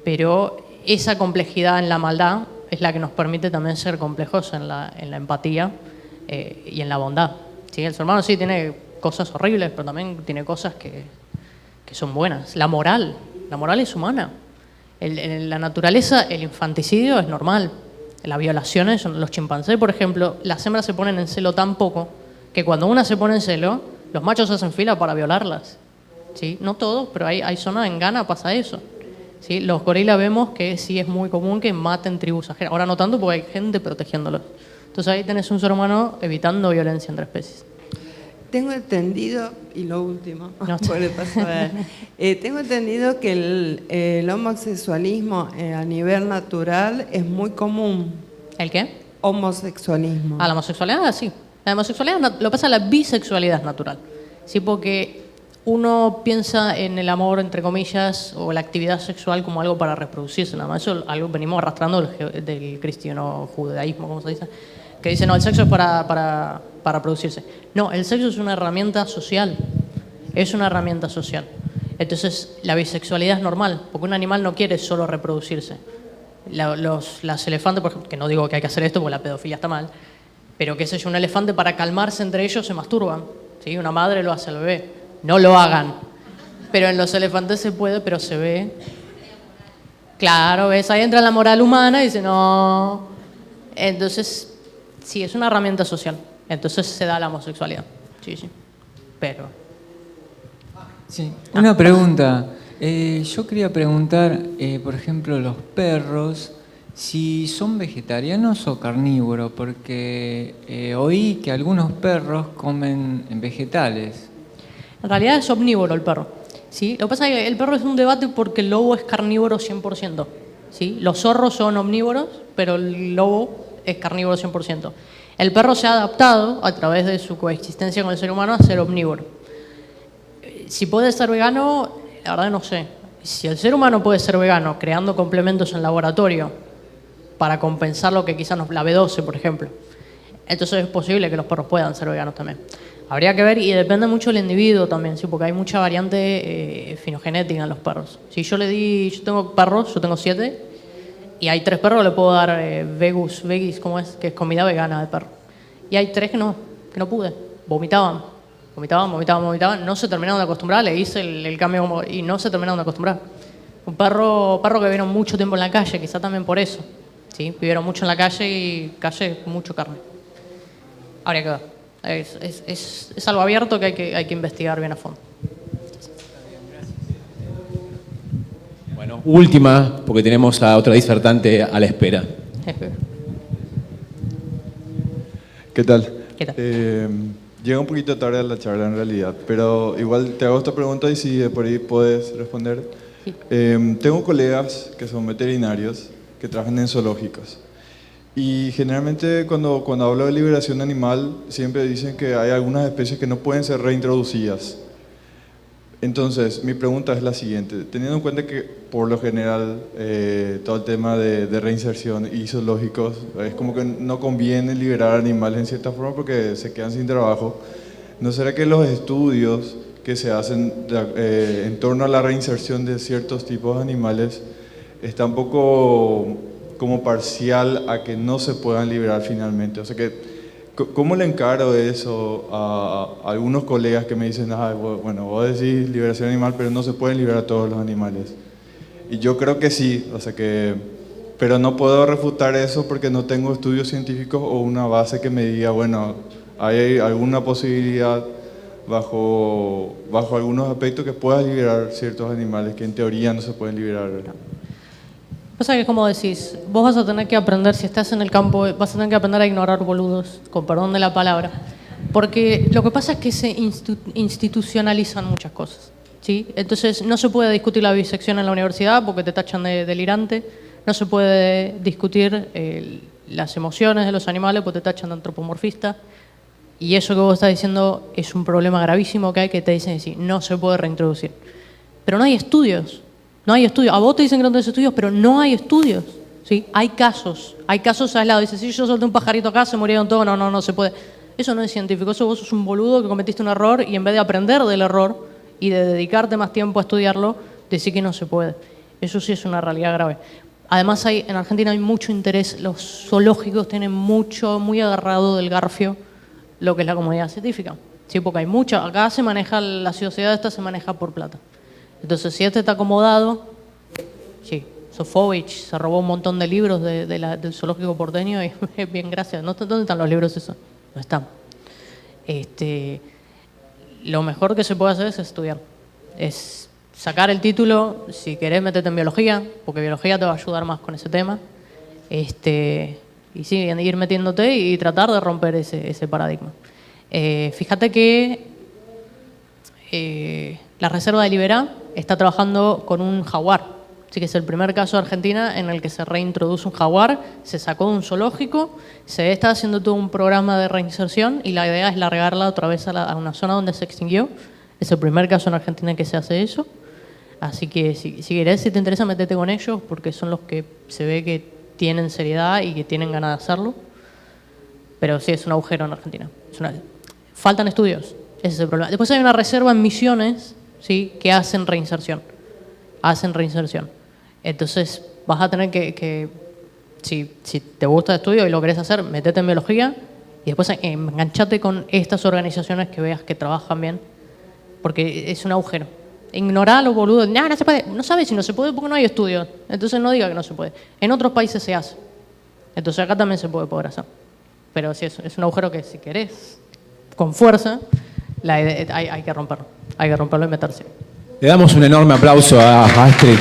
Pero esa complejidad en la maldad es la que nos permite también ser complejos en la empatía y en la bondad. ¿Sí? El ser humano sí tiene cosas horribles, pero también tiene cosas que son buenas. La moral es humana. En la naturaleza el infanticidio es normal. Las violaciones, los chimpancés, por ejemplo, las hembras se ponen en celo tan poco que cuando una se pone en celo, los machos hacen fila para violarlas. ¿Sí? No todos, pero hay zonas en Ghana pasa eso. ¿Sí? Los gorilas vemos que sí es muy común que maten tribus ajenas. Ahora no tanto porque hay gente protegiéndolos. Entonces ahí tenés un ser humano evitando violencia entre especies. Tengo entendido, y lo último, No. puede pasar, tengo entendido que el homosexualismo a nivel natural es muy común. ¿El qué? Homosexualismo. La homosexualidad, sí. La homosexualidad, lo que pasa es la bisexualidad es natural. Sí, porque uno piensa en el amor, entre comillas, o la actividad sexual como algo para reproducirse, nada más. Eso algo venimos arrastrando del cristiano-judaísmo, como se dice, que dice, no, el sexo es para reproducirse. No, el sexo es una herramienta social. Es una herramienta social. Entonces, la bisexualidad es normal, porque un animal no quiere solo reproducirse. Las elefantes, por ejemplo, que no digo que hay que hacer esto porque la pedofilia está mal, pero qué sé yo, un elefante para calmarse entre ellos se masturban. ¿Sí? Una madre lo hace al bebé. No lo hagan. Pero en los elefantes se puede, pero se ve. Claro, ¿ves? Ahí entra la moral humana y dice, no. Entonces, sí, es una herramienta social. Entonces se da la homosexualidad. Sí, sí. Pero... Sí, una pregunta. Yo quería preguntar, por ejemplo, los perros, si son vegetarianos o carnívoros, porque oí que algunos perros comen vegetales. En realidad es omnívoro el perro. ¿Sí? Lo que pasa es que el perro es un debate porque el lobo es carnívoro 100%. ¿Sí? Los zorros son omnívoros, pero el lobo es carnívoro 100%. El perro se ha adaptado, a través de su coexistencia con el ser humano, a ser omnívoro. Si puede ser vegano, la verdad no sé. Si el ser humano puede ser vegano creando complementos en laboratorio para compensar lo que quizás la B12, por ejemplo, entonces es posible que los perros puedan ser veganos también. Habría que ver, y depende mucho del individuo también, ¿sí? Porque hay mucha variante finogenética en los perros. Si yo tengo perros, yo tengo 7, y hay 3 perros, le puedo dar veggies, ¿cómo es? Que es comida vegana de perro. Y hay 3 que no pude. Vomitaban, no se terminaron de acostumbrar, le hice el cambio y no se terminaron de acostumbrar. Un perro que vivieron mucho tiempo en la calle, quizá también por eso. ¿Sí? Vivieron mucho en la calle y calle, mucho carne. Habría que ver. Es algo abierto que hay que investigar bien a fondo. Bueno, última, porque tenemos a otra disertante a la espera. ¿Qué tal? ¿Qué tal? Llega un poquito tarde a la charla en realidad, pero igual te hago esta pregunta y si por ahí puedes responder. Sí. Tengo colegas que son veterinarios que trabajan en zoológicos y generalmente cuando hablo de liberación animal siempre dicen que hay algunas especies que no pueden ser reintroducidas. Entonces, mi pregunta es la siguiente, teniendo en cuenta que por lo general todo el tema de reinserción y zoológicos es como que no conviene liberar animales en cierta forma porque se quedan sin trabajo, ¿no será que los estudios que se hacen en torno a la reinserción de ciertos tipos de animales está un poco como parcial a que no se puedan liberar finalmente? O sea que, ¿cómo le encaro eso a algunos colegas que me dicen, bueno, vos decís liberación animal, pero no se pueden liberar todos los animales? Y yo creo que sí, o sea que, pero no puedo refutar eso porque no tengo estudios científicos o una base que me diga, bueno, hay alguna posibilidad bajo algunos aspectos que puedas liberar ciertos animales que en teoría no se pueden liberar. Pasa que, como decís, vos vas a tener que aprender, si estás en el campo, vas a tener que aprender a ignorar boludos, con perdón de la palabra. Porque lo que pasa es que se institucionalizan muchas cosas, ¿sí? Entonces, no se puede discutir la bisección en la universidad porque te tachan de delirante, no se puede discutir las emociones de los animales porque te tachan de antropomorfista. Y eso que vos estás diciendo es un problema gravísimo que hay, que te dicen que no se puede reintroducir. Pero no hay estudios. No hay estudios. A vos te dicen que no tenés estudios, pero no hay estudios. ¿Sí? Hay casos aislados. Dices, si yo solté un pajarito acá, se murieron todos. No se puede. Eso no es científico. Eso vos sos un boludo que cometiste un error y en vez de aprender del error y de dedicarte más tiempo a estudiarlo, decís que no se puede. Eso sí es una realidad grave. Además, en Argentina hay mucho interés. Los zoológicos tienen muy agarrado del garfio lo que es la comunidad científica. Sí, porque hay mucha. Acá se maneja, la sociedad esta se maneja por plata. Entonces, si este está acomodado, sí, Sofovich se robó un montón de libros del zoológico porteño y bien, gracias. ¿Dónde están los libros esos? No están. Lo mejor que se puede hacer es estudiar. Es sacar el título, si querés meterte en biología, porque biología te va a ayudar más con ese tema. Y sí, ir metiéndote y tratar de romper ese paradigma. Fíjate que la Reserva de Liberá está trabajando con un jaguar. Así que es el primer caso de Argentina en el que se reintroduce un jaguar, se sacó de un zoológico, se está haciendo todo un programa de reinserción y la idea es largarla otra vez a una zona donde se extinguió. Es el primer caso en Argentina en que se hace eso. Así que si querés, si te interesa, metete con ellos porque son los que se ve que tienen seriedad y que tienen ganas de hacerlo. Pero sí, es un agujero en Argentina. Faltan estudios, ese es el problema. Después hay una reserva en Misiones, ¿sí?, que hacen reinserción. Entonces vas a tener que si te gusta el estudio y lo querés hacer, metete en biología y después enganchate con estas organizaciones que veas que trabajan bien, porque es un agujero. Ignorar a los boludos, no se puede. No sabes si no se puede porque no hay estudios. Entonces no diga que no se puede. En otros países se hace. Entonces acá también se puede poder hacer. Pero sí, es un agujero que si querés, con fuerza, hay que romperlo. Hay que romperlo y meterse. Le damos un enorme aplauso a Astrid.